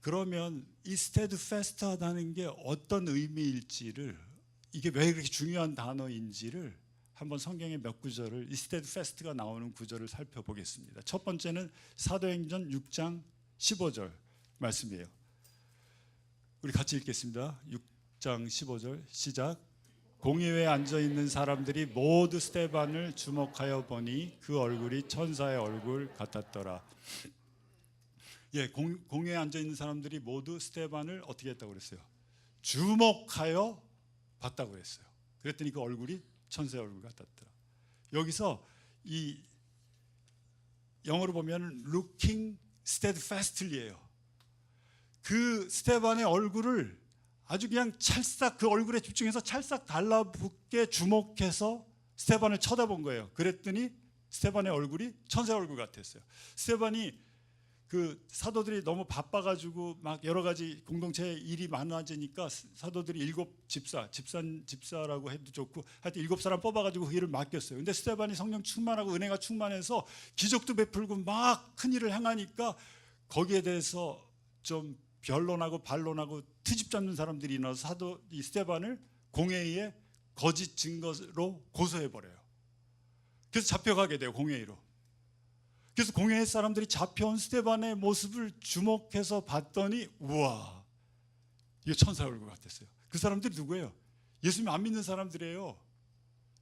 Speaker 1: 그러면 이 스테디패스트하다는 게 어떤 의미일지를, 이게 왜 그렇게 중요한 단어인지를 한번 성경의 몇 구절을, 이 스테디패스트가 나오는 구절을 살펴보겠습니다. 첫 번째는 사도행전 6장 15절 말씀이에요. 우리 같이 읽겠습니다. 6장 15절 시작. 공회에 앉아있는 사람들이 모두 스데반을 주목하여 보니 그 얼굴이 천사의 얼굴 같았더라. 공회에 앉아있는 사람들이 모두 스데반을 어떻게 했다고 그랬어요? 주목하여 봤다고 그랬어요. 그랬더니 그 얼굴이 천사의 얼굴 같았더라. 여기서 이 영어로 보면 looking steadfastly예요. 그 스데반의 얼굴을 아주 그냥 찰싹, 그 얼굴에 집중해서 찰싹 달라붙게 주목해서 스데반을 쳐다본 거예요. 그랬더니 스데반의 얼굴이 천사의 얼굴 같았어요. 스데반이 그 사도들이 너무 바빠가지고 막 여러 가지 공동체 일이 많아지니까 사도들이 7집사라고 해도 좋고 하여튼 7사람 뽑아가지고 그 일을 맡겼어요. 근데 스데반이 성령 충만하고 은혜가 충만해서 기적도 베풀고 막 큰 일을 행하니까 거기에 대해서 좀 변론하고 반론하고 트집 잡는 사람들이 일어나서 이 스데반을 공회의에 거짓 증거로 고소해버려요. 그래서 잡혀가게 돼요, 공회의로. 그래서 공회의 사람들이 잡혀온 스데반의 모습을 주목해서 봤더니 우와, 이게 천사의 얼굴 같았어요. 그 사람들이 누구예요? 예수님 안 믿는 사람들이에요.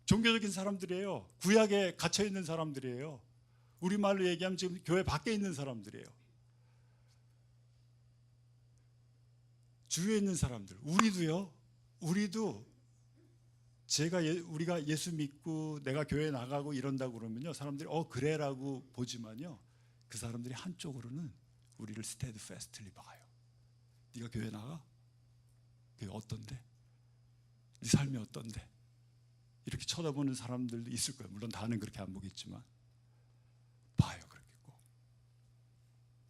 Speaker 1: 종교적인 사람들이에요. 구약에 갇혀있는 사람들이에요. 우리말로 얘기하면 지금 교회 밖에 있는 사람들이에요. 주위에 있는 사람들. 우리도 우리가 예수 믿고 내가 교회 나가고 이런다고 그러면요, 사람들이 그래라고 보지만요, 그 사람들이 한쪽으로는 우리를 스테디패스트리 봐요. 네가 교회 나가? 그게 어떤데? 네 삶이 어떤데? 이렇게 쳐다보는 사람들도 있을 거예요. 물론 다는 그렇게 안 보겠지만 봐요. 그렇게 꼭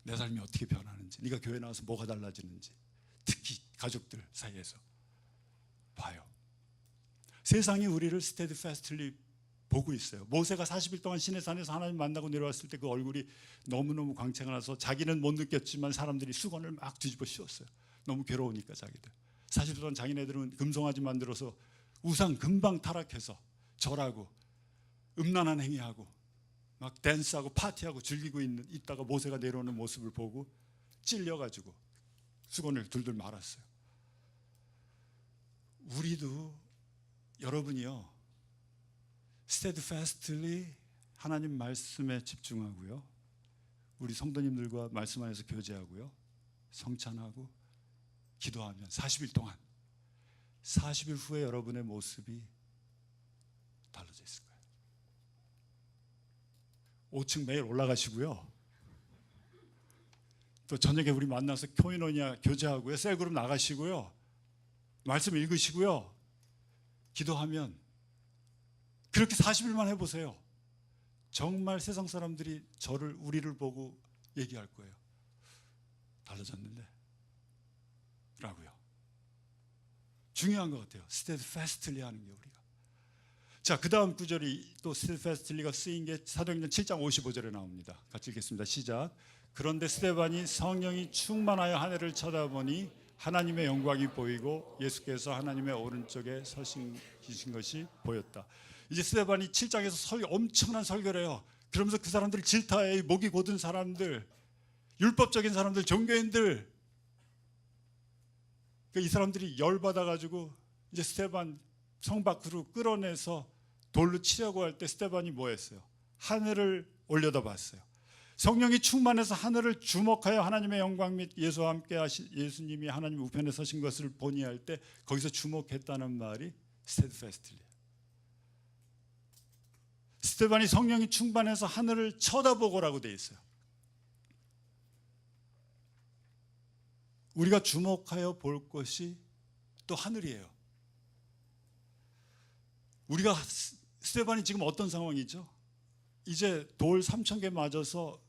Speaker 1: 내 삶이 어떻게 변하는지, 네가 교회 나와서 뭐가 달라지는지, 특히 가족들 사이에서 봐요. 세상이 우리를 스테디패스트리 보고 있어요. 모세가 40일 동안 시내산에서 하나님 만나고 내려왔을 때 그 얼굴이 너무너무 광채가 나서 자기는 못 느꼈지만 사람들이 수건을 막 뒤집어 씌웠어요. 너무 괴로우니까 자기들. 40일 동안 자기네들은 금송아지 만들어서 우상 금방 타락해서 절하고 음란한 행위하고 막 댄스하고 파티하고 즐기고 있다가 모세가 내려오는 모습을 보고 찔려가지고 수건을 둘둘 말았어요. 우리도, 여러분이요, steadfastly 하나님 말씀에 집중하고요, 우리 성도님들과 말씀 안에서 교제하고요, 성찬하고 기도하면 40일 동안, 40일 후에 여러분의 모습이 달라져 있을 거예요. 5층 매일 올라가시고요, 또 저녁에 우리 만나서 코이노니아 교제하고요, 셀그룹 나가시고요, 말씀 읽으시고요, 기도하면 그렇게 40일만 해보세요. 정말 세상 사람들이 우리를 보고 얘기할 거예요. 달라졌는데 라고요. 중요한 것 같아요. 스테디패스트리 하는 게 우리가. 자, 그 다음 구절이 또 스테디패스트리가 쓰인 게 사도행전 7장 55절에 나옵니다. 같이 읽겠습니다. 시작. 그런데 스데반이 성령이 충만하여 하늘을 쳐다보니 하나님의 영광이 보이고 예수께서 하나님의 오른쪽에 서신 것이 보였다. 이제 스데반이 7장에서 엄청난 설교를 해요. 그러면서 그 사람들 질타해. 목이 곧은 사람들, 율법적인 사람들, 종교인들. 이 사람들이 열받아가지고 이제 스데반 성 밖으로 끌어내서 돌로 치려고 할 때 스데반이 뭐 했어요? 하늘을 올려다봤어요. 성령이 충만해서 하늘을 주목하여 하나님의 영광 및 예수와 함께 예수님이 하나님 우편에 서신 것을 보니 할 때 거기서 주목했다는 말이 스테디패스트리예요. 스데반이 성령이 충만해서 하늘을 쳐다보고라고 돼 있어요. 우리가 주목하여 볼 것이 또 하늘이에요. 우리가 스데반이 지금 어떤 상황이죠? 이제 돌 3,000개 맞아서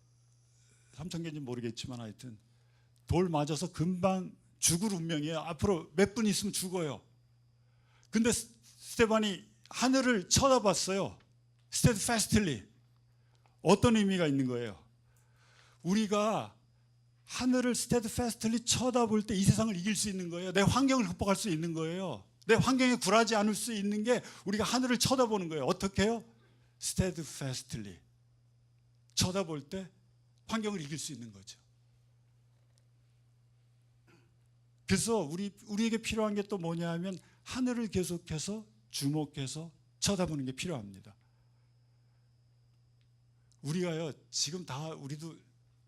Speaker 1: 3,000개인지 모르겠지만 하여튼 돌 맞아서 금방 죽을 운명이에요. 앞으로 몇 분 있으면 죽어요. 근데 스테반이 하늘을 쳐다봤어요. steadfastly. 어떤 의미가 있는 거예요? 우리가 하늘을 steadfastly 쳐다볼 때 이 세상을 이길 수 있는 거예요. 내 환경을 극복할 수 있는 거예요. 내 환경에 굴하지 않을 수 있는 게 우리가 하늘을 쳐다보는 거예요. 어떻게 해요? steadfastly. 쳐다볼 때 환경을 이길 수 있는 거죠. 그래서 우리에게 필요한 게 또 뭐냐 하면 하늘을 계속해서 주목해서 쳐다보는 게 필요합니다. 우리가요, 지금 다 우리도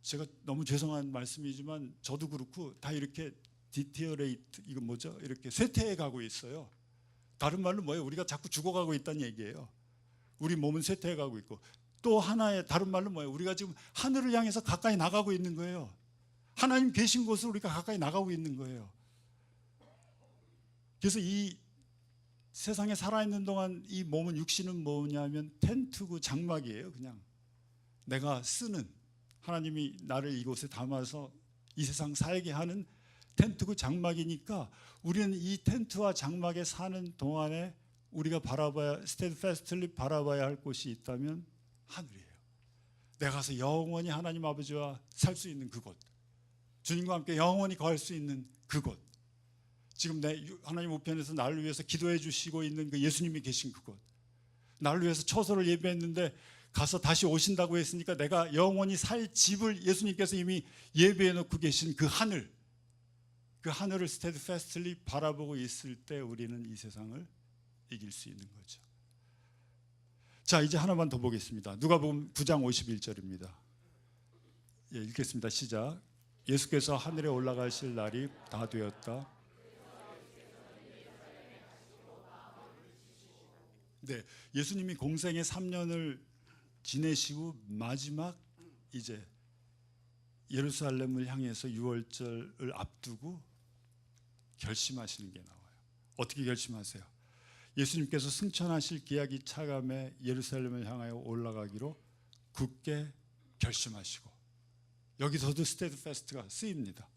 Speaker 1: 제가 너무 죄송한 말씀이지만 저도 그렇고 다 이렇게 디티어레이트, 이거 뭐죠? 이렇게 쇠퇴해 가고 있어요. 다른 말로 뭐예요? 우리가 자꾸 죽어가고 있다는 얘기예요. 우리 몸은 쇠퇴해 가고 있고, 또 하나의 다른 말로 뭐예요? 우리가 지금 하늘을 향해서 가까이 나가고 있는 거예요. 하나님 계신 곳을 우리가 가까이 나가고 있는 거예요. 그래서 이 세상에 살아있는 동안 이 몸은, 육신은 뭐냐면 텐트고 장막이에요. 그냥 내가 쓰는, 하나님이 나를 이곳에 담아서 이 세상 살게 하는 텐트고 장막이니까 우리는 이 텐트와 장막에 사는 동안에 우리가 steadfastly 바라봐야 할 곳이 있다면 하늘이에요. 내가 가서 영원히 하나님 아버지와 살 수 있는 그곳, 주님과 함께 영원히 거할 수 있는 그곳, 지금 내 하나님 우편에서 나를 위해서 기도해 주시고 있는 그 예수님이 계신 그곳, 나를 위해서 처소를 예배했는데 가서 다시 오신다고 했으니까 내가 영원히 살 집을 예수님께서 이미 예배해 놓고 계신 그 하늘, 그 하늘을 steadfastly 바라보고 있을 때 우리는 이 세상을 이길 수 있는 거죠. 자, 이제 하나만 더 보겠습니다. 누가복음 9장 51절입니다. 예, 읽겠습니다. 시작. 예수께서 하늘에 올라가실 날이 다 되었다. 네, 예수님이 공생의 3년을 지내시고 마지막 이제 예루살렘을 향해서 유월절을 앞두고 결심하시는 게 나와요. 어떻게 결심하세요? 예수님께서 승천하실 기약이 차감해 예루살렘을 향하여 올라가기로 굳게 결심하시고, 여기서도 steadfast가 쓰입니다.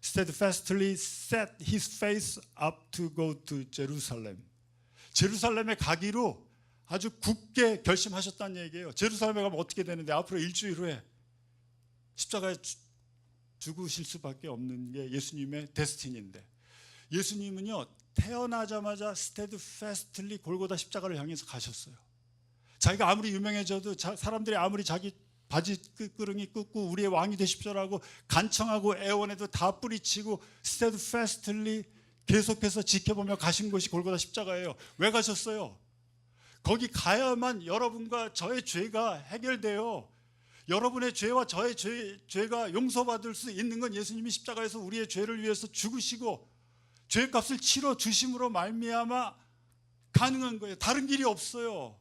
Speaker 1: steadfastly set his face up to go to Jerusalem. 제루살렘에 가기로 아주 굳게 결심하셨다는 얘기예요. 제루살렘에 가면 어떻게 되는데 앞으로 일주일 후에 십자가에 죽으실 수밖에 없는 게 예수님의 데스티니인데, 예수님은요 태어나자마자 steadfastly 골고다 십자가를 향해서 가셨어요. 자기가 아무리 유명해져도 사람들이 아무리 자기 바지 끄끄릉이 끄고 우리의 왕이 되십시오라고 간청하고 애원해도 다 뿌리치고 steadfastly 계속해서 지켜보며 가신 곳이 골고다 십자가예요. 왜 가셨어요? 거기 가야만 여러분과 저의 죄가 해결돼요. 여러분의 죄와 저의 죄가 용서받을 수 있는 건 예수님이 십자가에서 우리의 죄를 위해서 죽으시고 죄값을 치러 주심으로 말미암아 가능한 거예요. 다른 길이 없어요.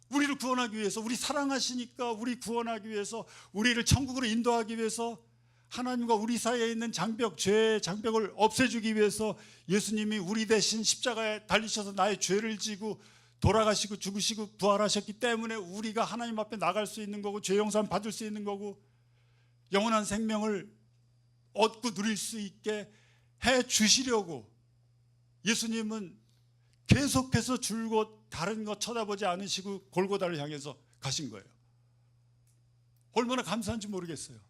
Speaker 1: 우리를 구원하기 위해서, 우리 사랑하시니까 우리 구원하기 위해서, 우리를 천국으로 인도하기 위해서, 하나님과 우리 사이에 있는 장벽, 죄의 장벽을 없애주기 위해서 예수님이 우리 대신 십자가에 달리셔서 나의 죄를 지고 돌아가시고 죽으시고 부활하셨기 때문에 우리가 하나님 앞에 나갈 수 있는 거고, 죄 용서를 받을 수 있는 거고, 영원한 생명을 얻고 누릴 수 있게 해 주시려고 예수님은 계속해서 줄곧 다른 것 쳐다보지 않으시고 골고다를 향해서 가신 거예요. 얼마나 감사한지 모르겠어요.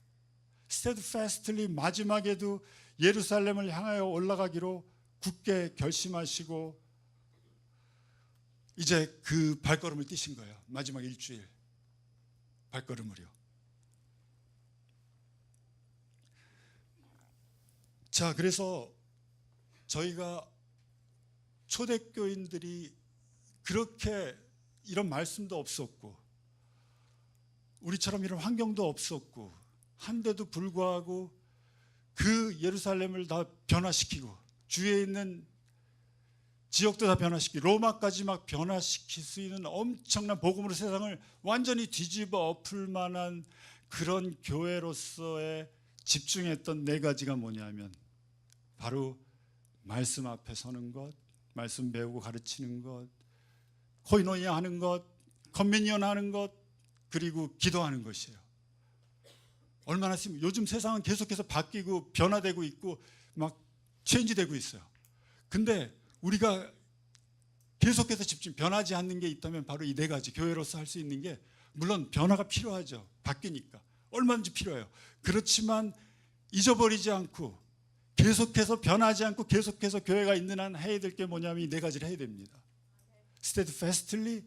Speaker 1: steadfastly 마지막에도 예루살렘을 향하여 올라가기로 굳게 결심하시고 이제 그 발걸음을 뛰신 거예요. 마지막 일주일 발걸음을요. 자, 그래서 저희가 초대교인들이 그렇게 이런 말씀도 없었고 우리처럼 이런 환경도 없었고 한데도 불구하고 그 예루살렘을 다 변화시키고 주위에 있는 지역도 다 변화시키고 로마까지 막 변화시킬 수 있는 엄청난 복음으로 세상을 완전히 뒤집어 엎을 만한 그런 교회로서의 집중했던 네 가지가 뭐냐면 바로 말씀 앞에 서는 것, 말씀 배우고 가르치는 것, 코이노니아 하는 것, 커뮤니언 하는 것, 그리고 기도하는 것이에요. 얼마나 요즘 세상은 계속해서 바뀌고 변화되고 있고 막 체인지되고 있어요. 근데 우리가 계속해서 변하지 않는 게 있다면 바로 이 네 가지, 교회로서 할 수 있는 게, 물론 변화가 필요하죠. 바뀌니까 얼마든지 필요해요. 그렇지만 잊어버리지 않고 계속해서 변하지 않고 계속해서 교회가 있는 한 해야 될 게 뭐냐면 이 네 가지를 해야 됩니다. steadfastly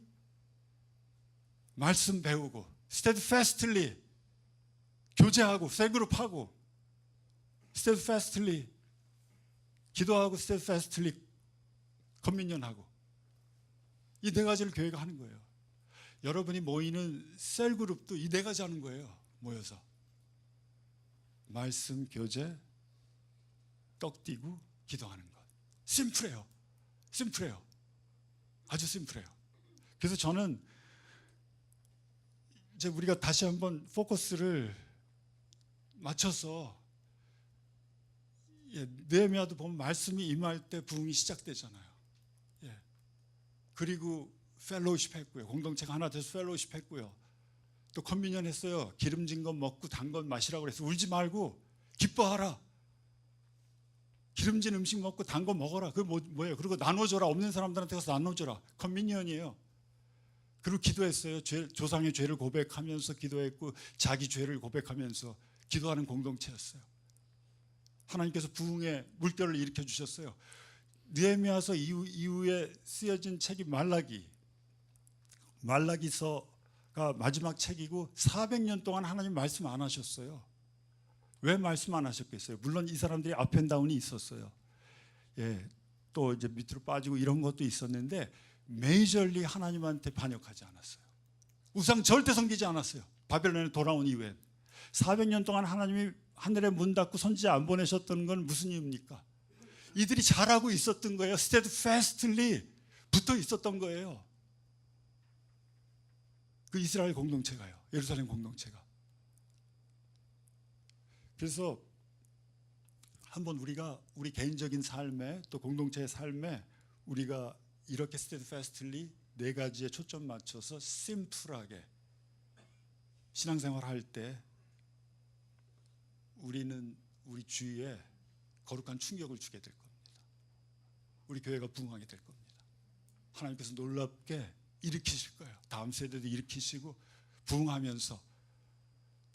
Speaker 1: 말씀 배우고, steadfastly 교제하고, 셀그룹하고, steadfastly 기도하고, steadfastly 커뮤니언하고, 이 네 가지를 교회가 하는 거예요. 여러분이 모이는 셀그룹도 이 네 가지 하는 거예요. 모여서 말씀, 교제, 떡 띠고 기도하는 것. 심플해요. 심플해요. 아주 심플해요. 그래서 저는 이제 우리가 다시 한번 포커스를 맞춰서, 느헤미야도 보면 말씀이 임할 때 부흥이 시작되잖아요. 그리고 펠로우십 했고요. 공동체가 하나 돼서 펠로우십 했고요. 또 커뮤니언 했어요. 기름진 것 먹고 단 것 마시라고 그래서 울지 말고 기뻐하라. 기름진 음식 먹고 단 거 먹어라. 그게 뭐예요? 그리고 나눠줘라. 없는 사람들한테 가서 나눠줘라. 커뮤니언이에요. 그리고 기도했어요. 조상의 죄를 고백하면서 기도했고, 자기 죄를 고백하면서 기도하는 공동체였어요. 하나님께서 부흥의 물결을 일으켜 주셨어요. 느헤미야서 이후에 쓰여진 책이 말라기서가 마지막 책이고, 400년 동안 하나님 말씀 안 하셨어요. 왜 말씀 안 하셨겠어요? 물론 이 사람들이 업앤다운이 있었어요. 또 이제 밑으로 빠지고 이런 것도 있었는데, 메이저리 하나님한테 반역하지 않았어요. 우상 절대 섬기지 않았어요. 바벨론에 돌아온 이후엔 400년 동안 하나님이 하늘에 문 닫고 선지자 안 보내셨던 건 무슨 이유입니까? 이들이 잘하고 있었던 거예요. steadfastly 붙어 있었던 거예요. 그 이스라엘 공동체가요. 예루살렘 공동체가. 그래서 한번 우리가 우리 개인적인 삶에, 또 공동체의 삶에 우리가 이렇게 steadfastly 네 가지에 초점 맞춰서 심플하게 신앙생활 할 때, 우리는 우리 주위에 거룩한 충격을 주게 될 겁니다. 우리 교회가 부흥하게 될 겁니다. 하나님께서 놀랍게 일으키실 거예요. 다음 세대도 일으키시고 부흥하면서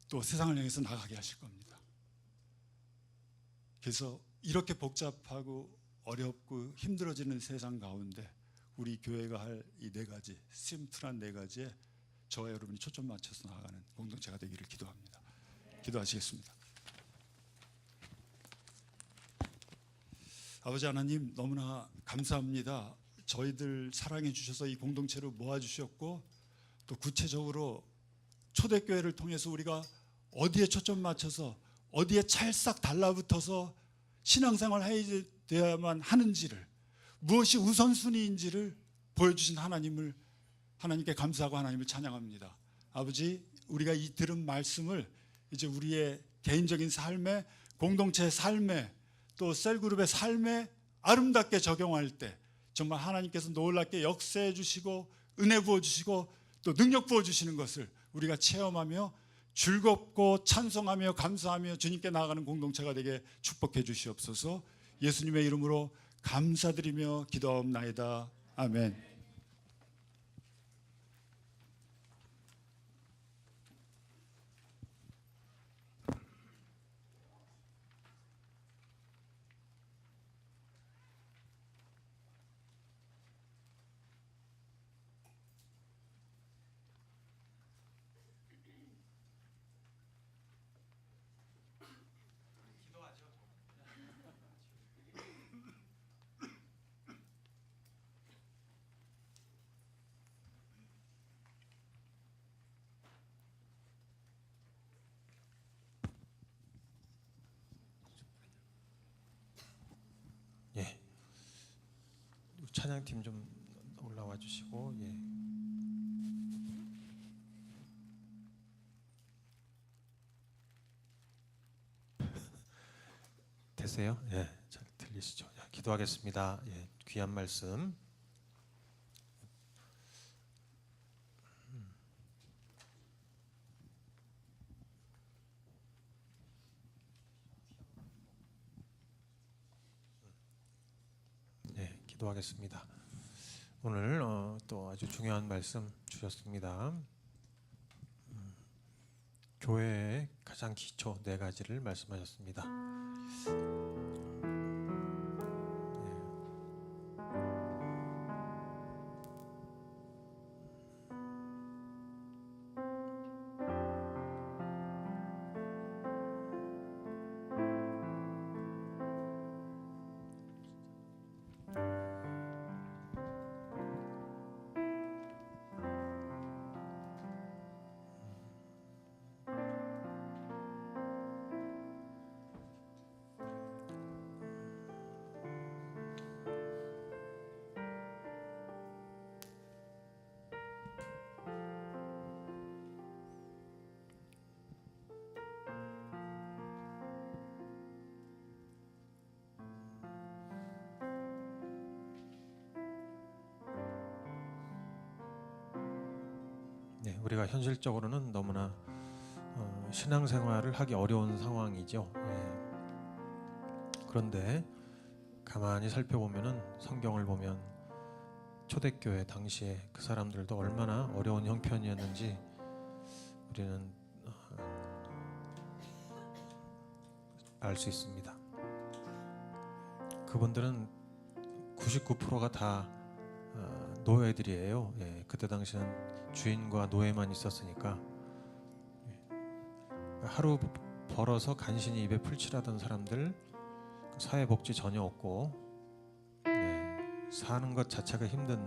Speaker 1: 또 세상을 향해서 나가게 하실 겁니다. 그래서 이렇게 복잡하고 어렵고 힘들어지는 세상 가운데 우리 교회가 할 이 네 가지, 심플한 네 가지에 저와 여러분이 초점 맞춰서 나아가는 공동체가 되기를 기도합니다. 기도하시겠습니다. 아버지 하나님, 너무나 감사합니다. 저희들 사랑해 주셔서 이 공동체로 모아주셨고, 또 구체적으로 초대교회를 통해서 우리가 어디에 초점 맞춰서 어디에 찰싹 달라붙어서 신앙생활 해야만 하는지를, 무엇이 우선순위인지를 보여주신 하나님께 감사하고 하나님을 찬양합니다. 아버지, 우리가 이 들은 말씀을 이제 우리의 개인적인 삶에, 공동체의 삶에, 또 셀그룹의 삶에 아름답게 적용할 때 정말 하나님께서 놀랍게 역사해 주시고 은혜 부어 주시고 또 능력 부어 주시는 것을 우리가 체험하며 즐겁고 찬송하며 감사하며 주님께 나아가는 공동체가 되게 축복해 주시옵소서. 예수님의 이름으로 감사드리며 기도하옵나이다. 아멘.
Speaker 2: 예, 찬양팀 좀 올라와 주시고, 예. 되세요? 예, 잘 들리시죠? 예, 기도하겠습니다. 예, 귀한 말씀. 기도하겠습니다. 오늘 또 아주 중요한 말씀 주셨습니다. 교회의 가장 기초 네 가지를 말씀하셨습니다. 네, 우리가 현실적으로는 너무나 신앙생활을 하기 어려운 상황이죠. 그런데 가만히 살펴보면은 성경을 보면 초대교회 당시에 그 사람들도 얼마나 어려운 형편이었는지 우리는 알 수 있습니다. 그분들은 99%가 다 노예들이에요. 그때 당시는 주인과 노예만 있었으니까 하루 벌어서 간신히 입에 풀칠하던 사람들, 사회복지 전혀 없고 사는 것 자체가 힘든,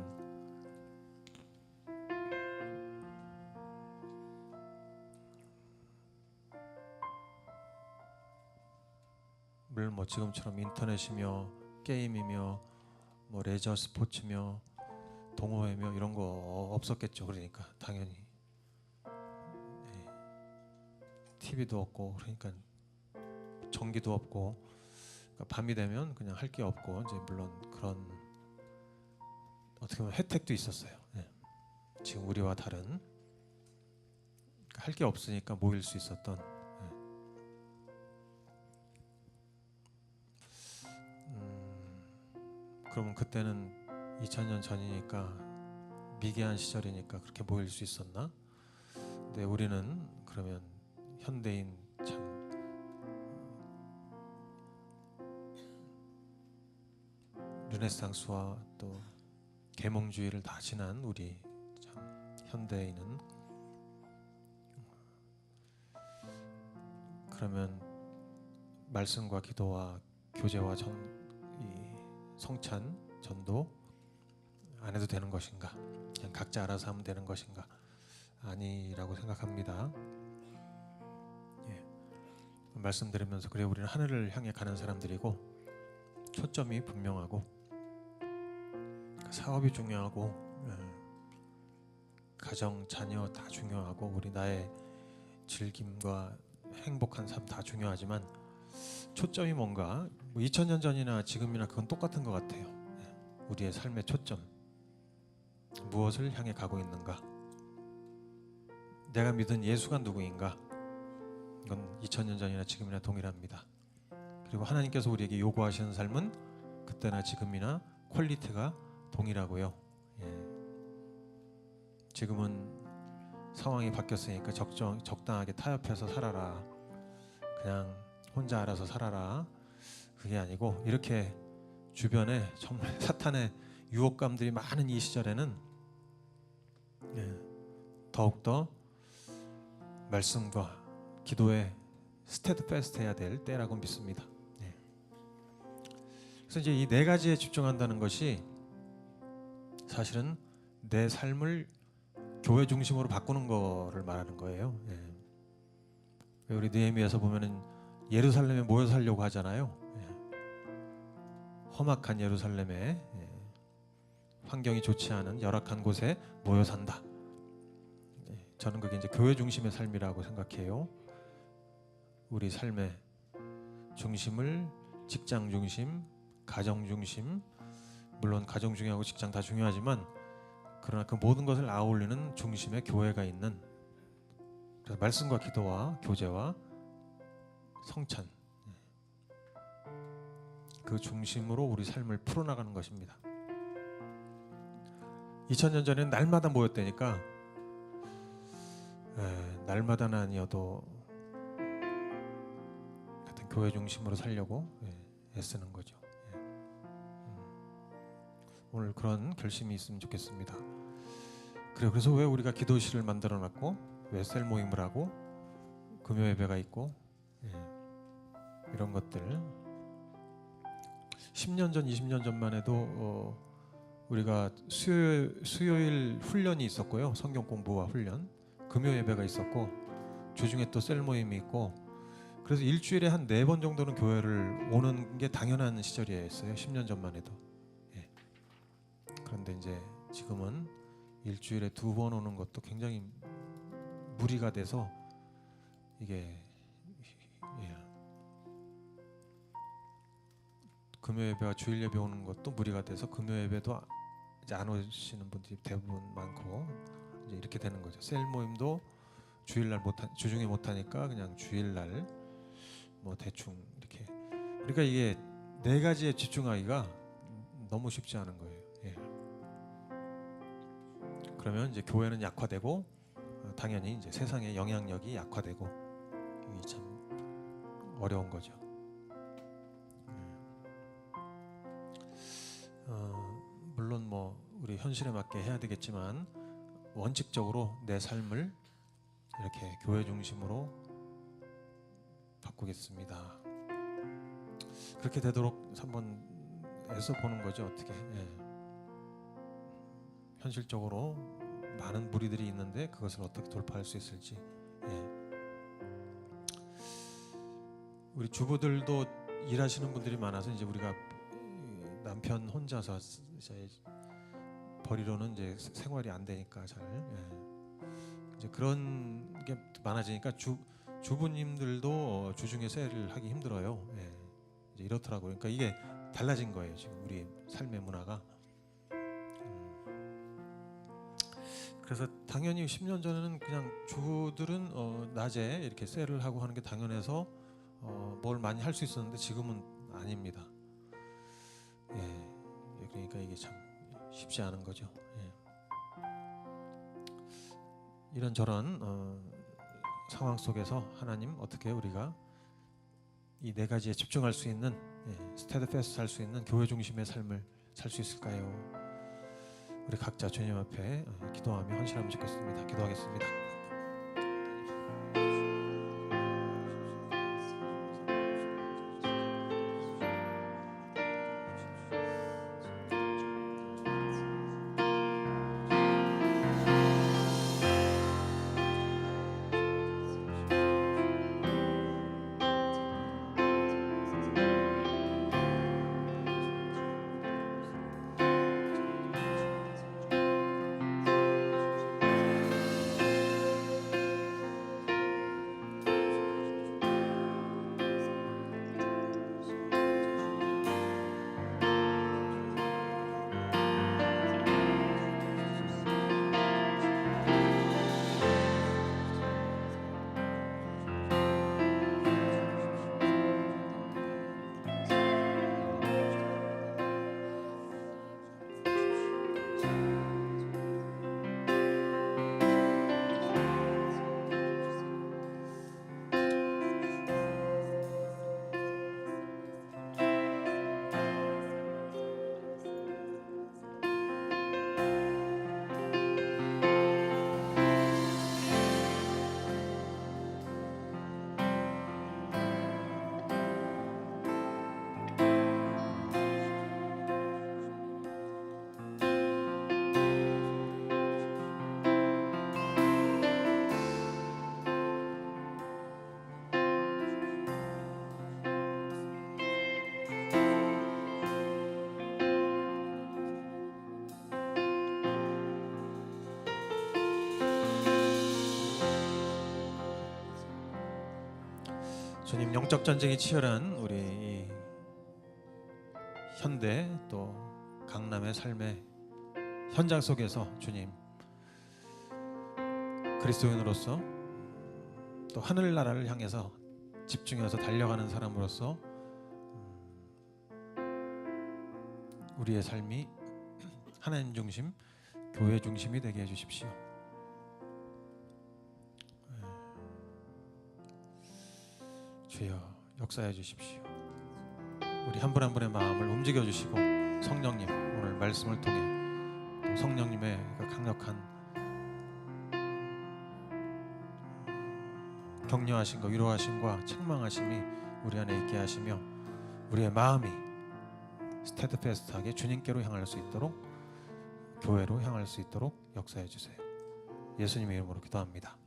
Speaker 2: 물론 뭐 지금처럼 인터넷이며 게임이며 뭐 레저 스포츠며 동호회며 이런 거 없었겠죠. 그러니까 당연히 TV도 없고, 그러니까 전기도 없고, 그러니까 밤이 되면 그냥 할 게 없고, 이제 물론 그런 어떻게 보면 혜택도 있었어요. 지금 우리와 다른, 할 게 없으니까 모일 수 있었던. 그러면 그때는 2000년 전이니까 미개한 시절이니까 그렇게 모일 수 있었나? 근데 우리는 그러면 현대인 참 르네상스와 또 계몽주의를 다 지난 우리 참 현대인은 그러면 말씀과 기도와 교제와 이 성찬, 전도 안 해도 되는 것인가? 그냥 각자 알아서 하면 되는 것인가? 아니라고 생각합니다. 말씀 들으면서 그래 우리는 하늘을 향해 가는 사람들이고 초점이 분명하고 사업이 중요하고 가정, 자녀 다 중요하고 우리 나의 즐김과 행복한 삶 다 중요하지만 초점이 뭔가 뭐 2000년 전이나 지금이나 그건 똑같은 것 같아요. 우리의 삶의 초점 무엇을 향해 가고 있는가? 내가 믿은 예수가 누구인가? 이건 2000년 전이나 지금이나 동일합니다. 그리고 하나님께서 우리에게 요구하시는 삶은 그때나 지금이나 퀄리티가 동일하고요. 지금은 상황이 바뀌었으니까 적당하게 타협해서 살아라. 그냥 혼자 알아서 살아라. 그게 아니고 이렇게 주변에 정말 사탄의 유혹감들이 많은 이 시절에는 더욱더 말씀과 기도에 스테드패스트 해야 될 때라고 믿습니다. 그래서 이제 이 네 가지에 집중한다는 것이 사실은 내 삶을 교회 중심으로 바꾸는 거를 말하는 거예요. 우리 느헤미야서 보면은 예루살렘에 모여 살려고 하잖아요. 험악한 예루살렘에 환경이 좋지 않은 열악한 곳에 모여 산다. 저는 그게 이제 교회 중심의 삶이라고 생각해요. 우리 삶의 중심을 직장 중심, 가정 중심, 물론 가정 중요하고 직장 다 중요하지만 그러나 그 모든 것을 아울리는 중심에 교회가 있는, 그래서 말씀과 기도와 교제와 성찬 그 중심으로 우리 삶을 풀어나가는 것입니다. 2000년 전에는 날마다 모였다니까 날마다는 아니어도 하여튼 교회 중심으로 살려고 애쓰는 거죠. 오늘 그런 결심이 있으면 좋겠습니다. 그래서 왜 우리가 기도실을 만들어놨고 왜 셀 모임을 하고 금요 예배가 있고 이런 것들 10년 전 20년 전만 해도 우리가 수요일 훈련이 있었고요. 성경 공부와 훈련 금요 예배가 있었고 주중에 또 셀 모임이 있고 그래서 일주일에 한 4번 정도는 교회를 오는 게 당연한 시절이었어요. 10년 전만 해도. 그런데 이제 지금은 일주일에 2번 오는 것도 굉장히 무리가 돼서 이게 금요 예배와 주일 예배 오는 것도 무리가 돼서 금요 예배도 이제 안 오시는 분들이 대부분 많고 이제 이렇게 되는 거죠. 셀 모임도 주일날 주중에 못 하니까 그냥 주일날 뭐 대충 이렇게. 그러니까 이게 4가지에 집중하기가 너무 쉽지 않은 거예요. 그러면 이제 교회는 약화되고 당연히 이제 세상의 영향력이 약화되고 이게 참 어려운 거죠. 물론 뭐 우리 현실에 맞게 해야 되겠지만 원칙적으로 내 삶을 이렇게 교회 중심으로 바꾸겠습니다. 그렇게 되도록 한번 애써 보는 거죠. 어떻게 현실적으로 많은 무리들이 있는데 그것을 어떻게 돌파할 수 있을지. 우리 주부들도 일하시는 분들이 많아서 이제 우리가 남편 혼자서 이제 벌이로는 이제 생활이 안 되니까 잘 이제 그런 게 많아지니까 주부님들도 주중에 셀을 하기 힘들어요. 이제 이렇더라고요. 그러니까 이게 달라진 거예요. 지금 우리 삶의 문화가. 그래서 당연히 10년 전에는 그냥 주부들은 낮에 이렇게 셀을 하고 하는 게 당연해서 뭘 많이 할 수 있었는데 지금은 아닙니다. 그러니까 이게 참 쉽지 않은 거죠. 이런저런 상황 속에서 하나님 어떻게 우리가 이 4가지에 집중할 수 있는 스테드패스트 할 수 있는 교회 중심의 삶을 살 수 있을까요? 우리 각자 주님 앞에 기도하며 헌신하면 좋겠습니다. 기도하겠습니다. 주님, 영적 전쟁이 치열한 우리 이 현대 또 강남의 삶의 현장 속에서 주님 그리스도인으로서 또 하늘나라를 향해서 집중해서 달려가는 사람으로서 우리의 삶이 하나님 중심 교회 중심이 되게 해주십시오. 주여 역사해 주십시오. 우리 한 분 한 분의 마음을 움직여 주시고 성령님 오늘 말씀을 통해 또 성령님의 그 강력한 격려하심과 위로하심과 책망하심이 우리 안에 있게 하시며 우리의 마음이 스테드패스트하게 주님께로 향할 수 있도록 교회로 향할 수 있도록 역사해 주세요. 예수님의 이름으로 기도합니다.